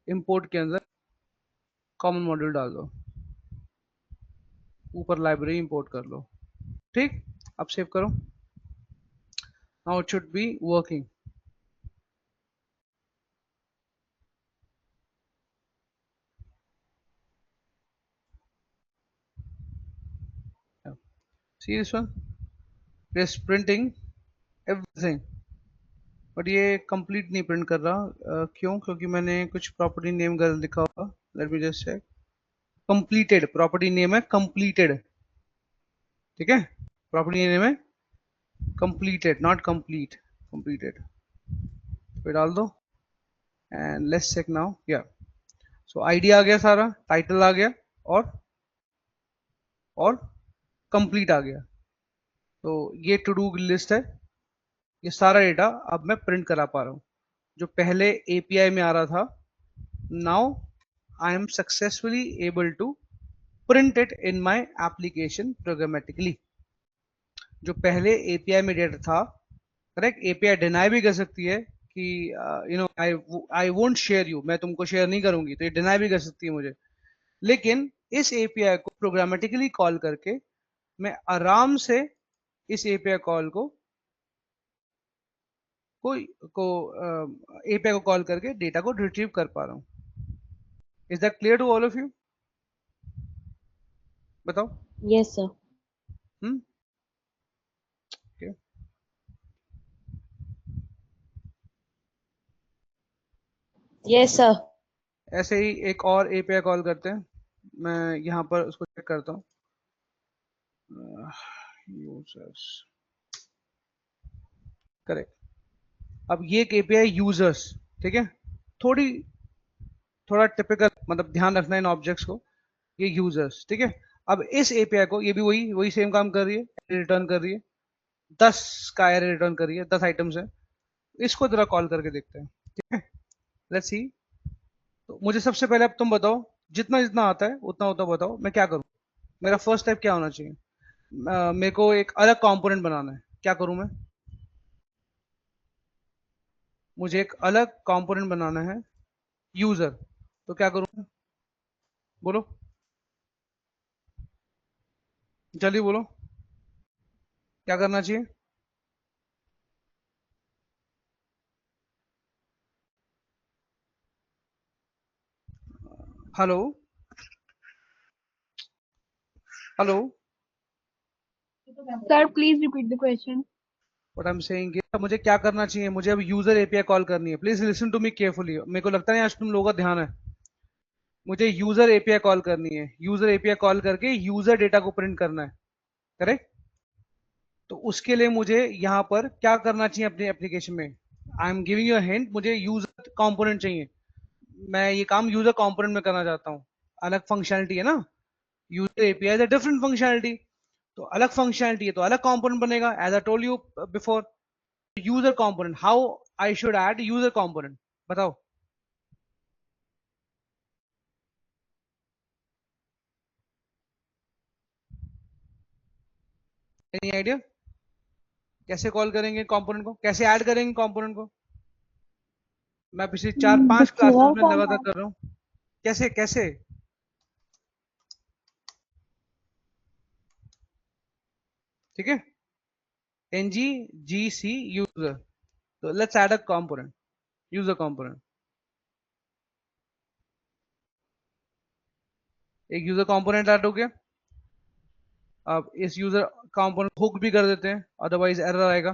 इंपोर्ट के अंदर कॉमन मॉड्यूल डाल दो, ऊपर लाइब्रेरी इंपोर्ट कर लो। ठीक। अब सेव करो। Now it should be working. See this one? It is printing everything, but ये कंप्लीट नहीं प्रिंट कर रहा। क्यों? क्योंकि मैंने कुछ प्रॉपर्टी नेम गलत लिखा होगा। Let me just check. Completed, property name है कंप्लीटेड, ठीक है, प्रॉपर्टी नेम है कंप्लीटेड, नॉट कंप्लीट, कंप्लीटेड पे डाल दो एंड लेट्स चेक नाउ। या सो आईडी आ गया, सारा टाइटल आ गया और कंप्लीट आ गया। तो ये टू डू लिस्ट है, ये सारा डेटा अब मैं प्रिंट करा पा रहा हूँ। जो पहले एपीआई में आ रहा था, now I am successfully able to print it in my application programmatically. जो पहले एपीआई में डेटा था, करेक्ट, एपीआई डिनाई भी कर सकती है कि you know I won't share you, मैं तुमको शेयर नहीं करूंगी, तो ये डिनाई भी कर सकती है मुझे। लेकिन इस एपीआई को प्रोग्रामेटिकली कॉल करके मैं आराम से इस एपीआई कॉल को एपीआई को कॉल करके डेटा को रिट्रीव कर पा रहा हूँ। Is that clear to all of you? बताओ। Yes, sir. Hmm, okay. Yes, sir. ऐसे ही एक और एपीआई कॉल करते हैं, मैं यहाँ पर उसको चेक करता हूँ। Users, correct. अब ये एक एपीआई यूजर्स, ठीक है, थोड़ा टिपिकल, मतलब ध्यान रखना इन ऑब्जेक्ट्स को। ये यूजर्स, ठीक है। अब इस एपीआई को, ये भी वही सेम काम कर रही है, रिटर्न कर रही है, 10 का एरे रिटर्न कर रही है, 10 आइटम्स है। इसको जरा कॉल करके देखते हैं, ठीक है, लेट्स सी। तो मुझे सबसे पहले अब तुम बताओ, जितना जितना आता है उतना उतना बताओ, मैं क्या करूं? मेरा फर्स्ट स्टेप क्या होना चाहिए? मेरे को एक अलग कंपोनेंट बनाना है, क्या करूं मैं? मुझे एक अलग कंपोनेंट बनाना है, यूजर, तो क्या करूं मैं? बोलो, जल्दी बोलो, क्या करना चाहिए? Hello, hello. Sir, please repeat the question. What I am saying, मुझे क्या करना चाहिए? मुझे अब यूजर एपीआई कॉल करनी है। Please listen to me carefully, मेरे को लगता नहीं आज तुम लोगों का ध्यान है। मुझे यूजर एपीआई कॉल करनी है, यूजर एपीआई कॉल करके यूजर डेटा को प्रिंट करना है, करेक्ट। तो उसके लिए मुझे यहाँ पर क्या करना चाहिए अपने एप्लीकेशन में? I am giving you a hint, मुझे यूजर कंपोनेंट चाहिए। मैं ये काम यूजर कंपोनेंट में करना चाहता हूँ। अलग फंक्शनलिटी है ना, user API is a different functionality. तो अलग फंक्शनलिटी है तो अलग कंपोनेंट बनेगा, as I told you before. User component, how I should add user component, बताओ। Any idea? कैसे कॉल करेंगे कंपोनेंट को, कैसे ऐड करेंगे कंपोनेंट को? मैं पिछले 4-5 क्लासेस Declare में लगातार command. कर रहा हूँ। कैसे कैसे? ठीक है, nggc user, so let's add a component, user component। एक यूजर कंपोनेंट ऐड हो गया। अब इस यूजर कंपोनेंट हुक भी कर देते हैं, अदरवाइज एरर आएगा।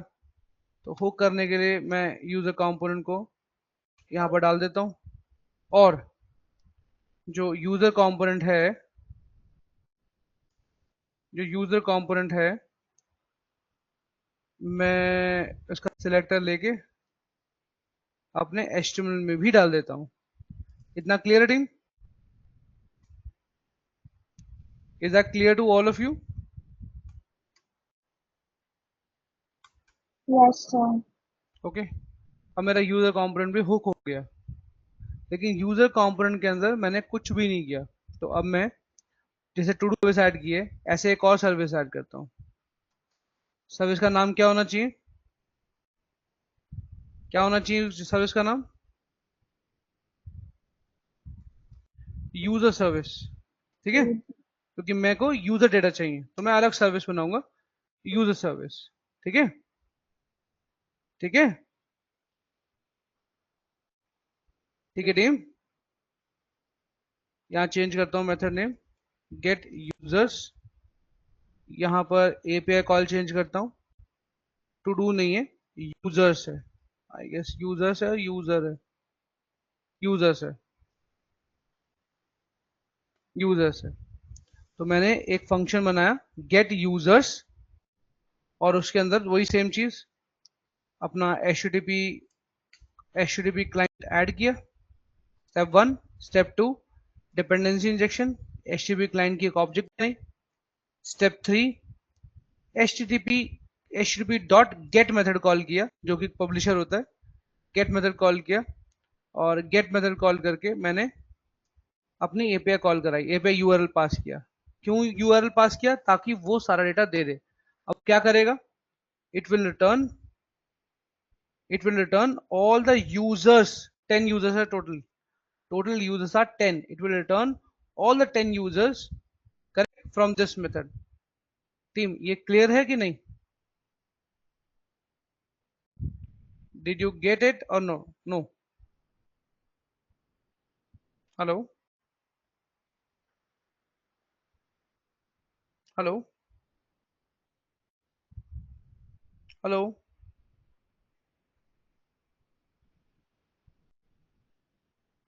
तो हुक करने के लिए मैं यूजर कंपोनेंट को यहाँ पर डाल देता हूँ, और जो यूजर कंपोनेंट है, जो यूजर कंपोनेंट है, मैं इसका सिलेक्टर लेके अपने HTML में भी डाल देता हूँ। इतना क्लियर है team? Is that clear to all of you? Yes, sir. Okay, अब मेरा यूजर कंपोनेंट भी हुक हो गया, लेकिन यूजर कंपोनेंट के अंदर मैंने कुछ भी नहीं किया। तो अब मैं जैसे टू डू सर्विस ऐड की है, ऐसे एक और सर्विस ऐड करता हूँ। सर्विस का नाम क्या होना चाहिए? क्या होना चाहिए सर्विस का नाम? यूजर सर्विस, ठीक है, क्योंकि मेरे को यूजर डेटा चाहिए, तो मैं अलग सर्विस बनाऊंगा, यूजर सर्विस। ठीक है, ठीक है, ठीक है टीम। यहाँ चेंज करता हूँ मेथड नेम, गेट यूजर्स। यहाँ पर एपीआई कॉल चेंज करता हूँ, टू डू नहीं है, यूजर्स है, आई गेस यूजर्स है, यूजर है, यूजर्स है, यूजर्स है। तो मैंने एक फंक्शन बनाया गेट यूजर्स, और उसके अंदर वही सेम चीज अपना HTTP क्लाइंट ऐड किया। Step 1, step 2 dependency injection, HTTP client की एक ऑब्जेक्ट बनाई। Step 3 HTTP dot get method call किया, जो कि पब्लिशर होता है, गेट मेथड कॉल किया, और गेट मेथड कॉल करके मैंने अपनी एपीआई कॉल कराई, एपीआई यूआरएल पास किया। क्यों यूआरएल पास किया? ताकि वो सारा डेटा दे दे। अब क्या करेगा? It will return all the users, 10 users are total users are 10. It will return all the 10 users, correct, from this method. Team ये क्लियर है कि नहीं? Did you get it or no? Hello? Hello? Hello?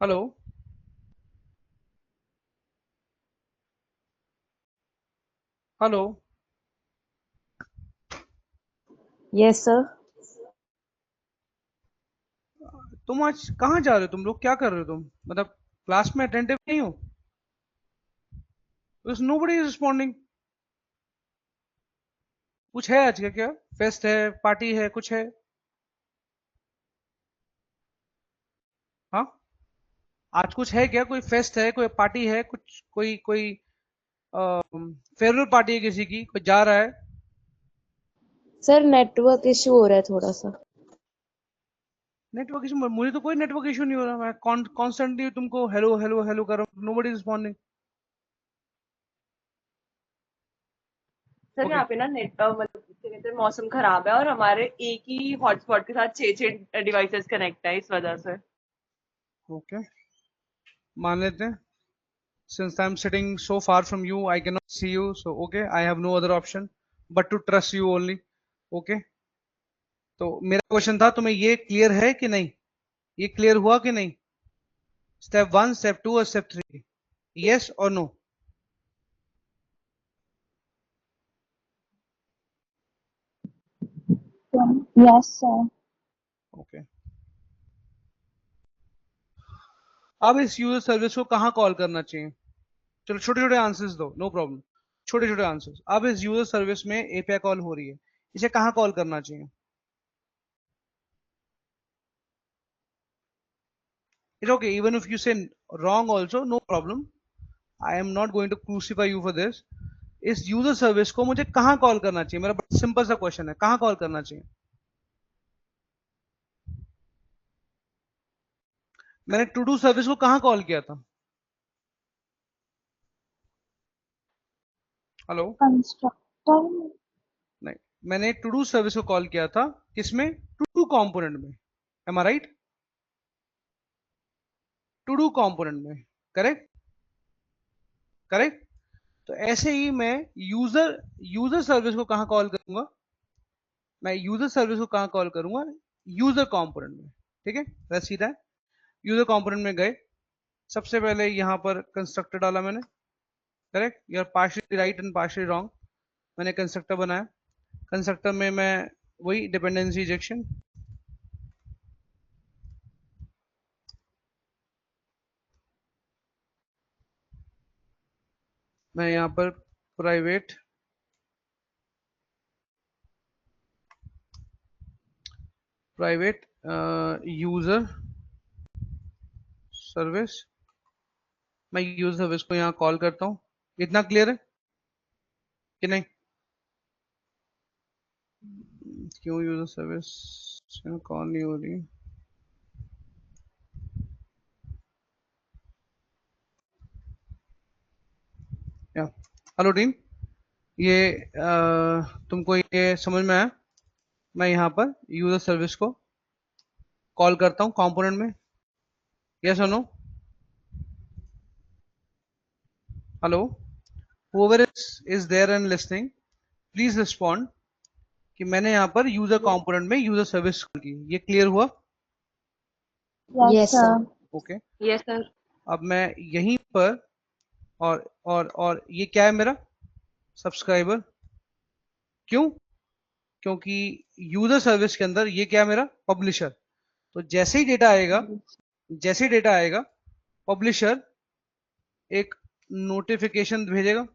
Hello? Hello? Yes, sir. तुम आज कहाँ जा रहे हो? तुम लोग क्या कर रहे हो? तुम मतलब क्लास में अटेंटिव नहीं हो? Nobody is responding. कुछ है आज का क्या? फेस्ट है, पार्टी है, कुछ है? हाँ, आज कुछ है क्या? कोई फेस्ट है, कोई पार्टी है, कुछ कोई फेयरवेल पार्टी है किसी की, कोई जा रहा है? सर नेटवर्क इशू हो रहा है थोड़ा सा। Network issue? मुझे तो कोई नेटवर्क इशू नहीं हो रहा, मैं कॉन्स्टेंटली तुमको हेलो हेलो हेलो कर रहा हूँ, nobody is responding. Sir okay यहाँ पे ना नेट मतलब क्या कहते हैं, मौसम खराब है और हमारे एक ही हॉटस्पॉट के साथ 6 डिवाइसेस कनेक्ट है, इस वजह से। ओके, मान लेते हैं। Since I am sitting so far from you, I can not see you, so okay, I have no other option but to trust you only. Okay, तो मेरा क्वेश्चन था, तुम्हें ये क्लियर है कि नहीं? ये क्लियर हुआ कि नहीं? स्टेप 1, स्टेप 2 और स्टेप 3, यस और नो? Yes, sir. ओके, अब इस यूजर सर्विस को कहाँ कॉल करना चाहिए? चलो छोटे छोटे आंसर्स दो, नो प्रॉब्लम, छोटे छोटे आंसर्स। अब इस यूजर सर्विस में एपीआई कॉल हो रही है, इसे कहाँ कॉल करना चाहिए? It's okay, even if you say wrong also, no problem. I am not going to crucify you for this. इस यूजर सर्विस को मुझे कहाँ कॉल करना चाहिए? मेरा बड़ा सिंपल सा क्वेश्चन है, कहाँ कॉल करना चाहिए? मैंने टू डू सर्विस को कहाँ कॉल किया था? हेलो? Constructor. नहीं, मैंने टू डू सर्विस को कॉल किया था किसमें? टू डू कंपोनेंट में। Am I right? To do component में, करेक्ट? करेक्ट। तो ऐसे ही मैं यूजर सर्विस को कहाँ कॉल करूंगा? मैं यूजर सर्विस को कहाँ कॉल करूंगा? यूजर कंपोनेंट में। ठीक है, let's see that. User component में गए, सबसे पहले यहां पर कंस्ट्रक्टर डाला मैंने, correct, you are partially right and partially wrong. मैंने कंस्ट्रक्टर बनाया, कंस्ट्रक्टर में मैं वही डिपेंडेंसी इंजेक्शन, मैं यहां पर प्राइवेट यूजर सर्विस, मैं यूजर सर्विस को यहां कॉल करता हूं। इतना क्लियर है कि नहीं? क्यों यूजर सर्विस कॉल नहीं हो रही? या हेलो टीम, ये तुमको ये समझ में आया? मैं यहाँ पर यूजर सर्विस को कॉल करता हूँ कंपोनेंट में, यस और no? Hello, whoever is there and listening, please respond कि मैंने यहाँ पर यूजर कंपोनेंट में यूजर सर्विस की। ये क्लियर हुआ? Yes, Yes, sir. sir. Okay. Yes sir. अब मैं यहीं पर और ये क्या है मेरा सब्सक्राइबर, क्यों? क्योंकि यूजर सर्विस के अंदर ये क्या है मेरा पब्लिशर। तो जैसे ही डेटा आएगा पब्लिशर एक नोटिफिकेशन भेजेगा,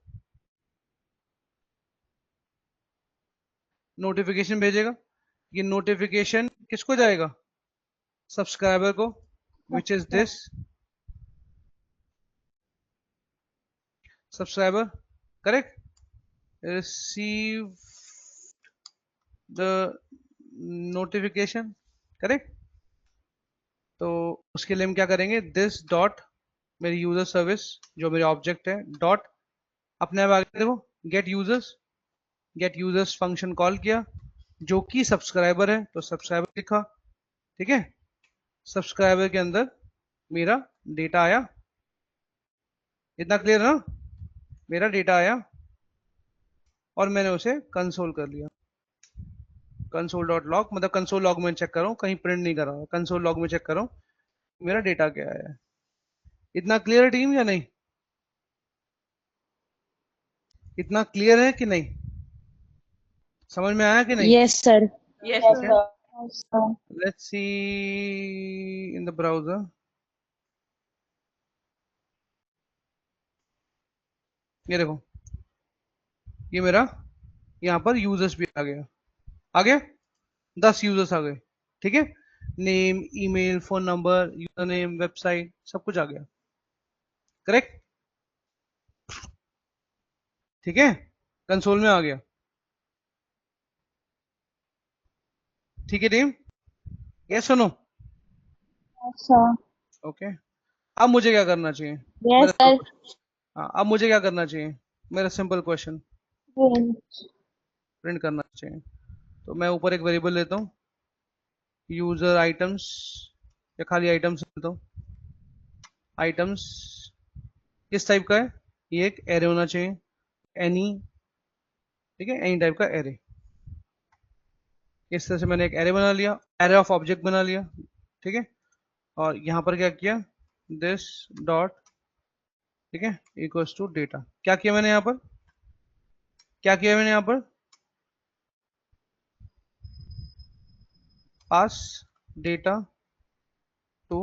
ये नोटिफिकेशन किसको जाएगा? सब्सक्राइबर को, which is this subscriber, correct. Receive the notification, correct. तो उसके लिए हम क्या करेंगे, दिस डॉट मेरी यूजर सर्विस जो मेरे ऑब्जेक्ट है डॉट, अपने आप आगे देखो गेट यूजर्स फंक्शन कॉल किया जो कि सब्सक्राइबर है, तो सब्सक्राइबर लिखा, ठीक है। सब्सक्राइबर के अंदर मेरा डेटा आया, इतना क्लियर ना? मेरा डेटा आया और मैंने उसे कंसोल कर लिया। कंसोल डॉट लॉग, मतलब कंसोल लॉग में चेक करो, कहीं प्रिंट नहीं कर रहा, कंसोल लॉग में चेक करो मेरा डेटा क्या है। इतना क्लियर है टीम या नहीं? इतना क्लियर है कि नहीं? समझ में आया कि नहीं? Yes, sir. Yes Okay. Sir. Yes, sir. Let's see in the browser. ये देखो, ये मेरा यहाँ पर यूजर्स भी आ गया 10 यूजर्स आ गए, ठीक है। Name, email, phone number, user name, website, सब कुछ आ गया, करेक्ट, ठीक है। कंसोल में आ गया, ठीक है टीम, ये सुनो, Yes, sir. ओके। अब मुझे क्या करना चाहिए? Yes, मेरा sir. हाँ, अब मुझे क्या करना चाहिए? मेरा सिंपल क्वेश्चन, Print. प्रिंट करना चाहिए। तो मैं ऊपर एक वेरिएबल लेता हूँ, यूजर आइटम्स, या खाली आइटम्स लेता हूँ। आइटम्स किस टाइप का है? ये एक एरे होना चाहिए, एनी, ठीक है, एनी टाइप का एरे। इस तरह से मैंने एक एरे बना लिया, एरे ऑफ ऑब्जेक्ट बना लिया, ठीक है। और यहाँ पर क्या किया, दिस डॉट, ठीक है, इक्वल्स टू डेटा। क्या किया मैंने यहाँ पर? Pass data to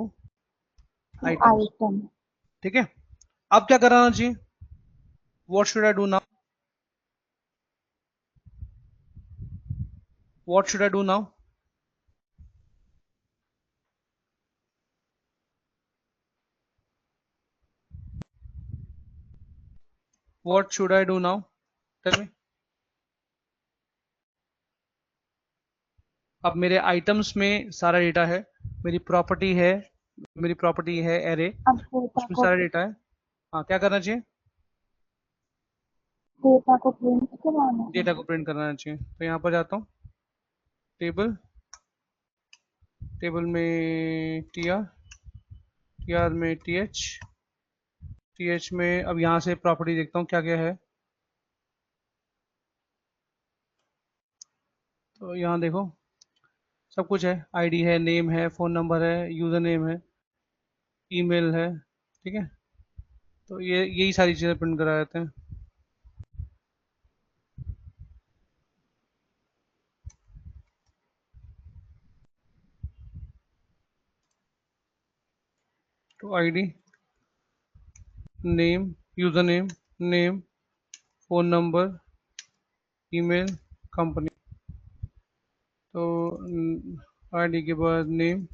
items, Item. ठीक है। अब क्या कराना चाहिए? What should I do now? What should I do now? What should I do now? Tell me. अब मेरे आइटम्स में सारा डेटा है, मेरी प्रॉपर्टी है एरे, अब उसमें सारा डेटा है। हाँ, क्या करना चाहिए? डेटा को प्रिंट कराना है। डेटा को प्रिंट करना चाहिए। तो यहाँ पर जाता हूँ, टेबल में टीआर में टीएच में, अब यहाँ से प्रॉपर्टी देखता हूँ क्या क्या है। तो यहाँ देखो सब कुछ है, आईडी है, नेम है, फ़ोन नंबर है, यूज़र नेम है, ईमेल है, ठीक है। तो ये यही सारी चीज़ें प्रिंट करा देते हैं। तो ID, name, user name, phone number, email, company. तो आईडी के बाद नेम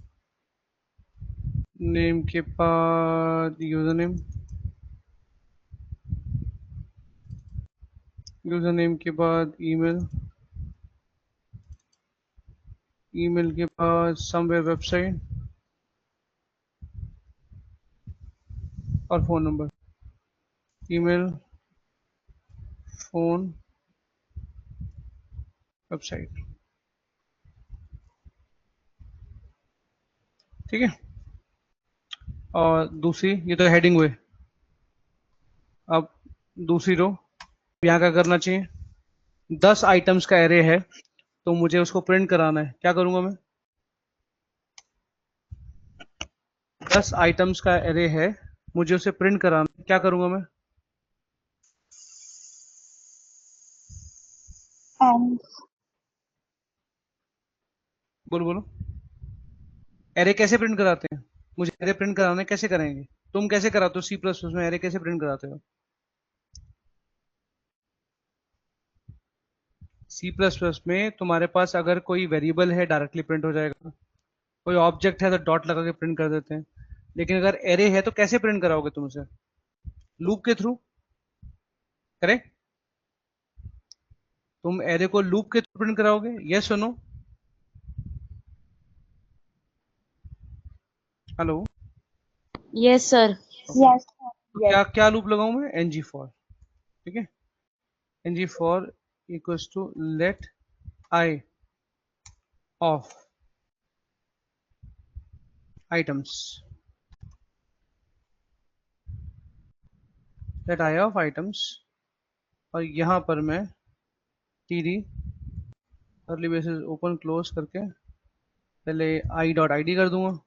के बाद यूज़र नेम के बाद ईमेल के बाद समवेयर वेबसाइट और phone number, email, phone, website, ठीक है। और दूसरी, ये तो हेडिंग हुए। अब दूसरी रो, यहाँ क्या करना चाहिए? 10 आइटम्स का एरे है, तो मुझे उसको प्रिंट कराना है, क्या करूंगा मैं? 10 आइटम्स का एरे है, मुझे उसे प्रिंट कराना है, क्या करूंगा मैं? and बोलो बोलो, एरे कैसे प्रिंट कराते हैं? मुझे एरे प्रिंट कराना है, कैसे करेंगे? तुम कैसे कराते हो सी प्लस प्लस में, एरे कैसे प्रिंट कराते हो? सी प्लस प्लस में तुम्हारे पास अगर कोई वेरिएबल है डायरेक्टली प्रिंट हो जाएगा, कोई ऑब्जेक्ट है तो डॉट लगा के प्रिंट कर देते हैं, लेकिन अगर एरे है तो कैसे प्रिंट कराओगे तुम उसे? लूप के थ्रू, करेक्ट? तुम एरे को लूप के थ्रू प्रिंट कराओगे, यस और no? Hello? Yes, sir. yes, sir. तो Yes. क्या क्या लूप लगाऊं मैं? एनजी फॉर, ठीक है, ng for equals to let i of items, let i of items, और यहां पर मैं td curly braces open close करके पहले आई डॉट आई डी कर दूंगा,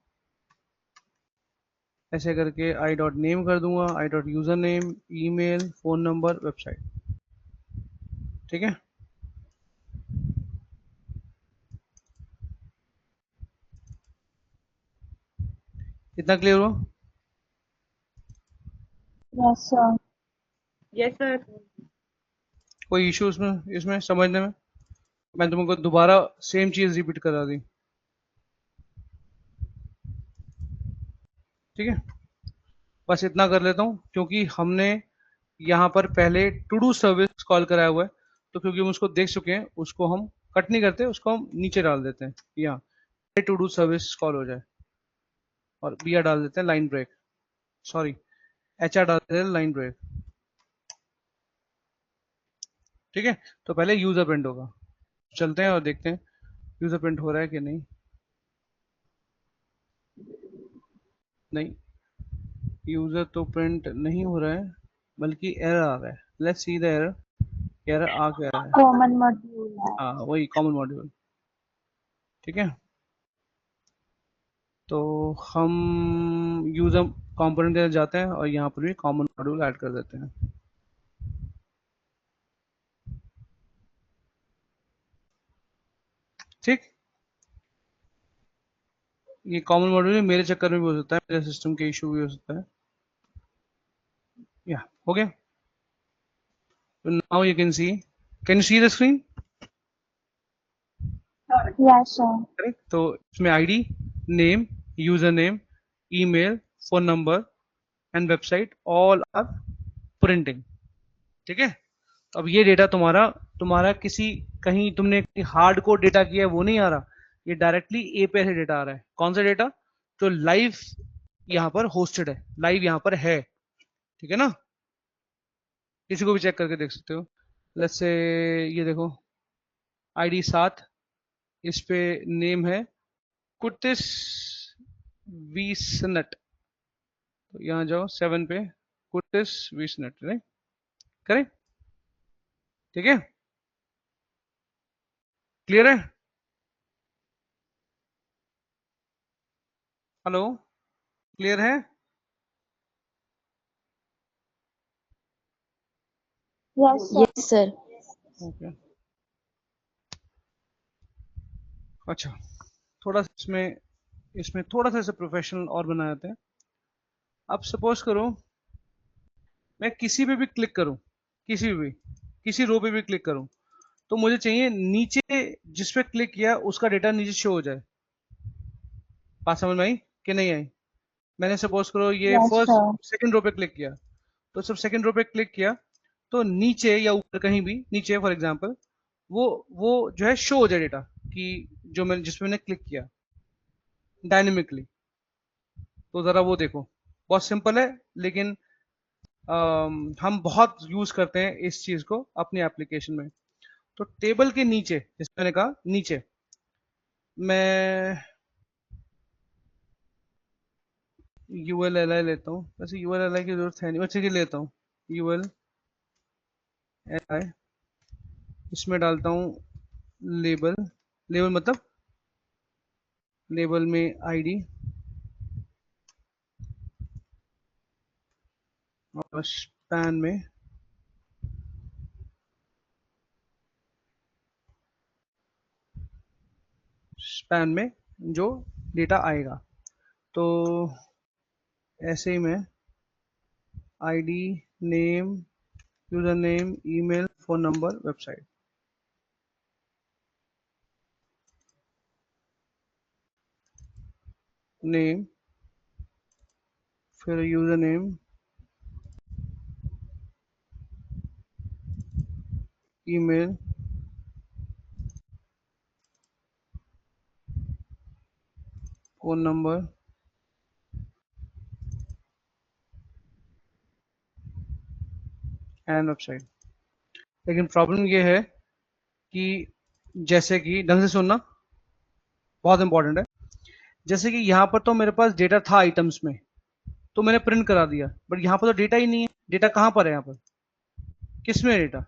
ऐसे करके आई डॉट नेम कर दूंगा, I dot user name, email, phone number, website, ठीक है? इतना क्लियर हुआ? Yes, sir. Yes sir. कोई इशू इसमें इसमें समझने में? मैं तुमको दोबारा सेम चीज रिपीट करा दी, ठीक है? बस इतना कर लेता हूँ, क्योंकि हमने यहाँ पर पहले टू डू सर्विस कॉल कराया हुआ है, तो क्योंकि हम उसको देख चुके हैं, उसको हम कट नहीं करते, उसको हम नीचे डाल देते हैं, यहाँ टू डू सर्विस कॉल हो जाए, और बी आर डाल देते हैं line break, sorry H R डाल देते हैं लाइन ब्रेक, ठीक है? तो पहले यूजर प्रिंट होगा, चलते हैं और देखते हैं यूजर प्रिंट हो रहा है कि नहीं। नहीं, यूजर तो प्रिंट नहीं हो रहा है, बल्कि एरर आ रहा है। Let's see the error, error आ क्या रहा है? Common module है। हाँ, वही कॉमन मॉड्यूल, ठीक है? तो हम यूजर कंपोनेंट के अंदर जाते हैं और यहाँ पर भी कॉमन मॉड्यूल ऐड कर देते हैं, ठीक? ये कॉमन मॉड्यूल मेरे चक्कर में भी हो सकता है, मेरे सिस्टम के इशू भी हो सकता है, या हो गया? तो now you can you see the screen, Yes, sir. Correct? तो इसमें ID, name, user name, email, phone number and website all are printing, ठीक है? अब ये डेटा तुम्हारा तुम्हारा किसी कहीं तुमने हार्ड कोड डेटा किया है वो नहीं आ रहा, ये डायरेक्टली एपीआई से डेटा आ रहा है। कौन सा डेटा? जो लाइव यहाँ पर होस्टेड है, लाइव यहाँ पर है, ठीक है ना? किसी को भी चेक करके देख सकते हो। लेट्स से ये देखो, आईडी 7, इस पे नेम है कुटिस वीसनट, तो यहाँ जाओ 7 पे, कुटिस वीसनट, राइट? करेक्ट, ठीक है? क्लियर है? हेलो, क्लियर है? Yes, sir. Yes, sir. Okay, अच्छा, थोड़ा सा इसमें थोड़ा सा इसे प्रोफेशनल और बनाए जाते हैं। अब सपोज करो मैं किसी पे भी क्लिक करूं, किसी रो पे भी क्लिक करूं, तो मुझे चाहिए नीचे जिस पे क्लिक किया उसका डेटा नीचे शो हो जाए। बात समझ में आई कि नहीं आई? मैंने सपोज करो ये Yes, first sir. Second row पे क्लिक किया, तो जब सेकंड रो पे क्लिक किया तो नीचे या ऊपर कहीं भी नीचे फॉर एग्जांपल वो जो है शो हो जाए डेटा, कि जो मैंने जिसमें मैंने क्लिक किया डायनेमिकली। तो जरा वो देखो, बहुत सिंपल है, लेकिन हम बहुत यूज करते हैं इस चीज को अपनी एप्लीकेशन में। तो टेबल के नीचे, जैसे मैंने कहा नीचे, मैं यूएल एल आई लेता हूँ, वैसे यूएल एल आई की जरूरत है नहीं, बच्चे की लेता हूँ यूएल एल आई, इसमें डालता हूँ लेबल, लेबल मतलब लेबल में आईडी और स्पैन में जो डेटा आएगा। तो ऐसे ही मैं ID, name, user name, email, phone number, website, name, फिर user name, email, phone number and website. लेकिन प्रॉब्लम ये है कि जैसे कि ढंग से सुनना, बहुत इंपॉर्टेंट है। जैसे कि यहाँ पर तो मेरे पास डेटा था आइटम्स में, तो मैंने प्रिंट करा दिया, बट यहाँ पर तो डेटा ही नहीं है। डेटा कहाँ पर है? यहाँ पर किस में डेटा?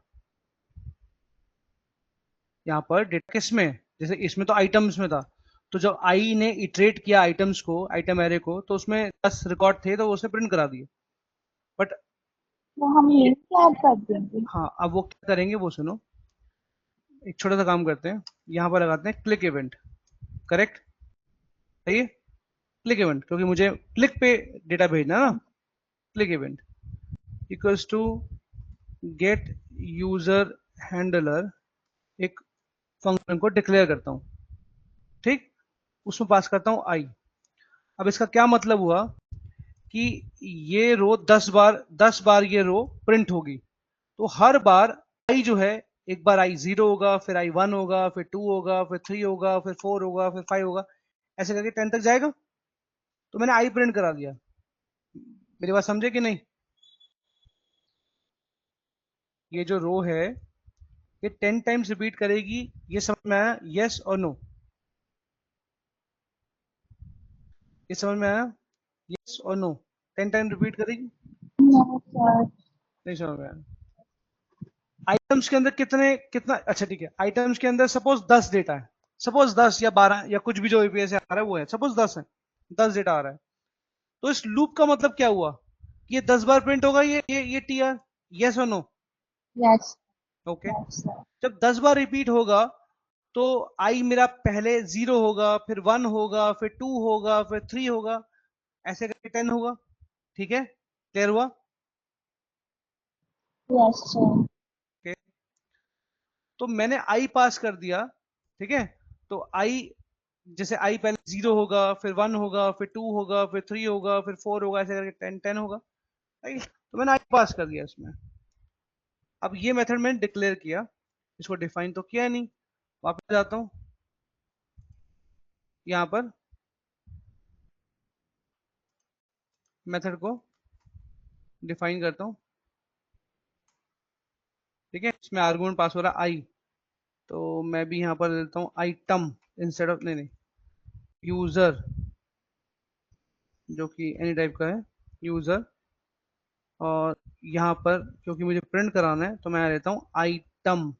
यहाँ पर डेटा किस में है? जैसे इसमें तो आइटम्स में था, तो जब आई ने इटरेट किया आइटम्स को, आइटम एरे को, तो उसमें 10 रिकॉर्ड थे, तो उसने प्रिंट करा दिए। बट तो हम लिंक ऐड कर देंगे। हाँ, अब वो क्या करेंगे वो सुनो। एक छोटा सा काम करते हैं, यहाँ पर लगाते हैं क्लिक इवेंट। करेक्ट, सही है, क्लिक इवेंट, क्योंकि मुझे क्लिक पे डेटा भेजना है ना। Click event equals to get user handler, एक फंक्शन को डिक्लेयर करता हूँ, ठीक, उसमें पास करता हूँ आई। अब इसका क्या मतलब हुआ कि ये रो 10 बार ये रो प्रिंट होगी, तो हर बार आई जो है, एक बार आई 0 होगा, फिर आई 1 होगा, फिर 2 होगा, फिर 3 होगा, फिर 4 होगा, फिर 5 होगा, ऐसे करके 10 तक जाएगा। तो मैंने आई प्रिंट करा दिया। मेरी बात समझे कि नहीं? ये जो रो है ये 10 टाइम्स रिपीट करेगी, ये समझ में आया? यस और नो? ये समझ में आया? यस और नो? 10 टाइम रिपीट करेगी? No sir. नहीं समझ में आया? आइटम्स के अंदर कितना, अच्छा ठीक है, आइटम्स के अंदर सपोज 10 डेटा है, सपोज 10 या 12 या कुछ भी जो एपीएस आ रहा है वो है, सपोज 10 है, 10 डेटा आ रहा है। तो इस लूप का मतलब क्या हुआ? ये 10 बार प्रिंट होगा, ये टीआर, यस और no? Yes. Okay. Yes sir. जब 10 बार रिपीट होगा तो आई मेरा पहले 0 होगा, फिर 1 होगा, फिर 2 होगा, फिर 3 होगा, ऐसे करके 10 होगा। ठीक है, क्लियर हुआ? Yes sir. Okay. तो मैंने आई पास कर दिया, ठीक है। तो आई, जैसे आई पहले 0 होगा, फिर 1 होगा, फिर 2 होगा, फिर 3 होगा, फिर 4 होगा, ऐसे करके 10 10 होगा, राइट। तो मैंने आई पास कर दिया इसमें। अब ये मेथड मैंने डिक्लेयर किया, इसको डिफाइन तो किया नहीं। वापस जाता हूँ, यहाँ पर मेथड को डिफाइन करता हूँ, ठीक है। इसमें आर्गुमेंट पास हो रहा है आई, तो मैं भी यहाँ पर देता हूँ आइटम इंस्टेड ऑफ, नहीं, यूजर, जो कि एनी टाइप का है, यूजर। और यहाँ पर क्योंकि मुझे प्रिंट कराना है, तो मैं लेता हूँ item,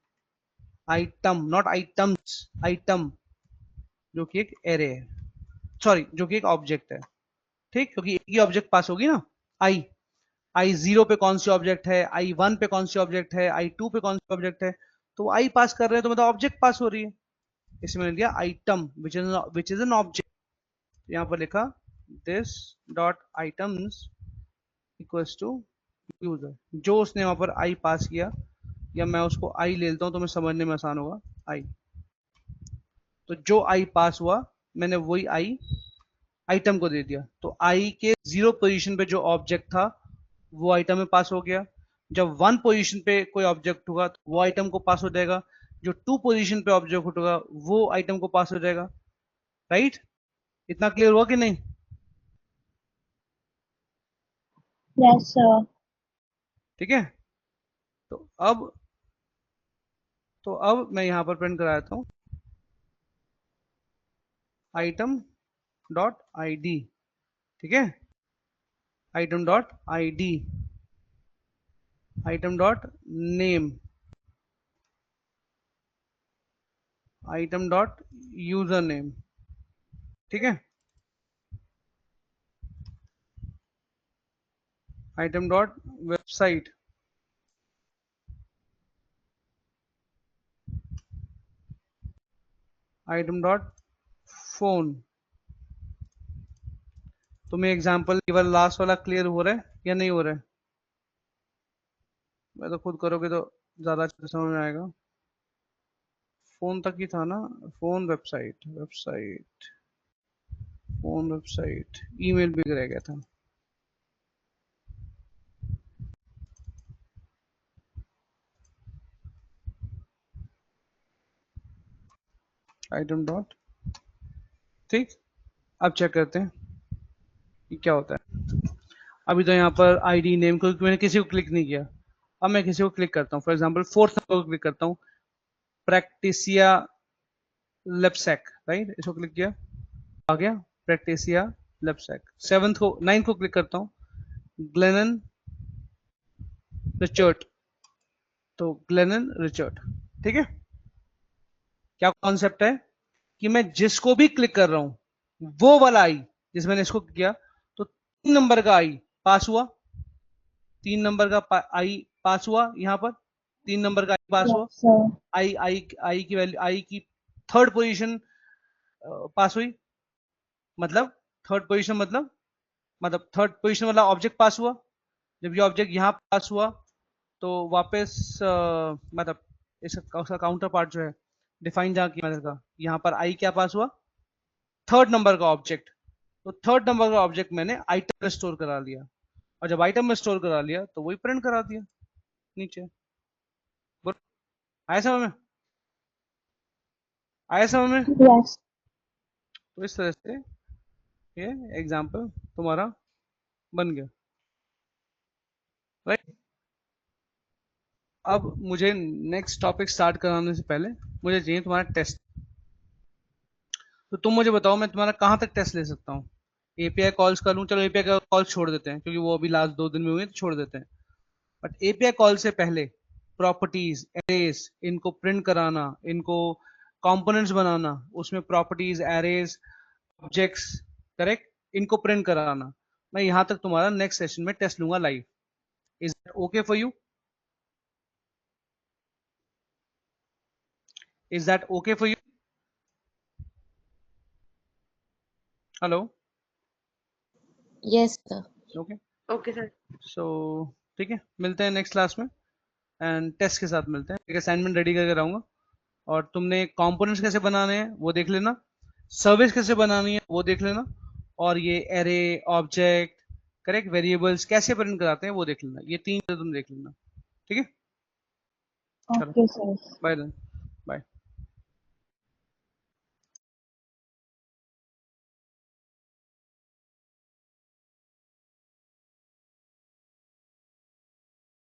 item not items, item, जो कि एक एरे है, सॉरी, जो कि एक ऑब्जेक्ट है, ठीक, क्योंकि एक ही ऑब्जेक्ट पास होगी ना। आई, आई 0 पे कौन सी ऑब्जेक्ट है, आई 1 पे कौन सी ऑब्जेक्ट है, आई 2 पे कौन सी ऑब्जेक्ट है, तो आई पास कर रहे हैं, तो मतलब ऑब्जेक्ट पास हो रही है। इसमें मैंने दिया item which is an object. यहाँ पर लिखा this dot items equals to user, जो उसने वहां पर आई पास किया, या मैं उसको आई ले लेता हूं तो मैं समझने में आसान होगा, आई। तो जो आई पास हुआ, मैंने वही आई आइटम को दे दिया, तो आई के 0 पोजीशन पे जो ऑब्जेक्ट था वो आइटम में पास हो गया। जब 1 पोजीशन पे कोई ऑब्जेक्ट होगा तो वो आइटम को पास हो जाएगा, जो 2 पोजीशन पे ऑब्जेक्ट होगा वो आइटम को पास हो जाएगा, राइट। इतना क्लियर हुआ कि नहीं? Yes sir. ठीक है। तो अब मैं यहां पर प्रिंट करा देता हूं आइटम डॉट आईडी, ठीक है, item dot ID, item dot name, item dot user name, ठीक है, item dot website, item dot phone. तुम्हें एग्जांपल केवल लास्ट वाला क्लियर हो रहा है या नहीं हो रहा है? मैं तो खुद करोगे तो ज्यादा अच्छे से समझ में आएगा। फोन तक ही था ना, phone website, website phone website, email भी रह गया था। आइटम डॉट, ठीक। अब चेक करते हैं कि क्या होता है। अभी तो यहाँ पर आईडी नेम को मैंने किसी को क्लिक नहीं किया, अब मैं किसी को क्लिक करता हूँ, फॉर एग्जांपल फोर्थ नंबर को क्लिक करता हूँ, प्रैक्टिसिया लेप्सैक, राइट, इसको क्लिक किया, आ गया प्रैक्टिसिया लेप्सैक। सेवंथ को, नाइन्थ को क्लिक करता हूँ, ग्लेनन रिचर्ड, तो ग्लेनन रिचर्ड, ठीक है। क्या कॉन्सेप्ट है कि मैं जिसको भी क्लिक कर रहा हूं वो वाला आई, जिस मैंने इसको किया तो 3 नंबर का आई पास हुआ, 3 नंबर का आई पास हुआ, यहाँ पर 3 नंबर का आई पास हुआ, Yes, sir. आई की वैल्यू, आई की थर्ड पोजीशन पास हुई, मतलब थर्ड पोजीशन मतलब थर्ड पोजीशन वाला ऑब्जेक्ट पास हुआ। जब ये ऑब्जेक्ट यहाँ पास हुआ तो वापस मतलब इसका काउंटर पार्ट जो है डिफाइन जहाँ किया का, यहाँ पर आई क्या पास हुआ, थर्ड नंबर का ऑब्जेक्ट, तो थर्ड नंबर का ऑब्जेक्ट मैंने आइटम में स्टोर करा लिया, और जब आइटम में स्टोर करा लिया तो वही प्रिंट करा दिया नीचे। बोलो, आया समझ में? आया समझ में? Yes. तो इस तरह से ये एग्जाम्पल तुम्हारा बन गया, राइट। अब मुझे नेक्स्ट टॉपिक स्टार्ट कराने से पहले मुझे चाहिए तुम्हारा टेस्ट। तो तुम मुझे बताओ मैं तुम्हारा कहाँ तक टेस्ट ले सकता हूँ? एपीआई कॉल्स कर लूँ, चलो एपीआई कॉल छोड़ देते हैं क्योंकि वो अभी लास्ट 2 दिन में हुए तो छोड़ देते हैं, बट एपीआई कॉल से पहले प्रॉपर्टीज, एरेज, इनको प्रिंट कराना, इनको कंपोनेंट्स बनाना, उसमें प्रॉपर्टीज, एरेज, ऑब्जेक्ट्स, करेक्ट, इनको प्रिंट कराना, मैं यहाँ तक तुम्हारा नेक्स्ट सेशन में टेस्ट लूंगा live. Is that okay for you? Is that okay for you? Hello, Yes, sir. Okay, okay sir. So ठीक है, मिलते हैं नेक्स्ट क्लास में एंड टेस्ट के साथ मिलते हैं। एक असाइनमेंट रेडी करके रहूंगा और तुमने कंपोनेंट्स कैसे बनाने हैं वो देख लेना, सर्विस कैसे बनानी है वो देख लेना, और ये एरे, ऑब्जेक्ट, करेक्ट, वेरिएबल्स कैसे प्रिंट कराते हैं वो देख लेना, ये 3 तुम देख लेना, ठीक है। चलो, Okay, sir. Bye then, bye.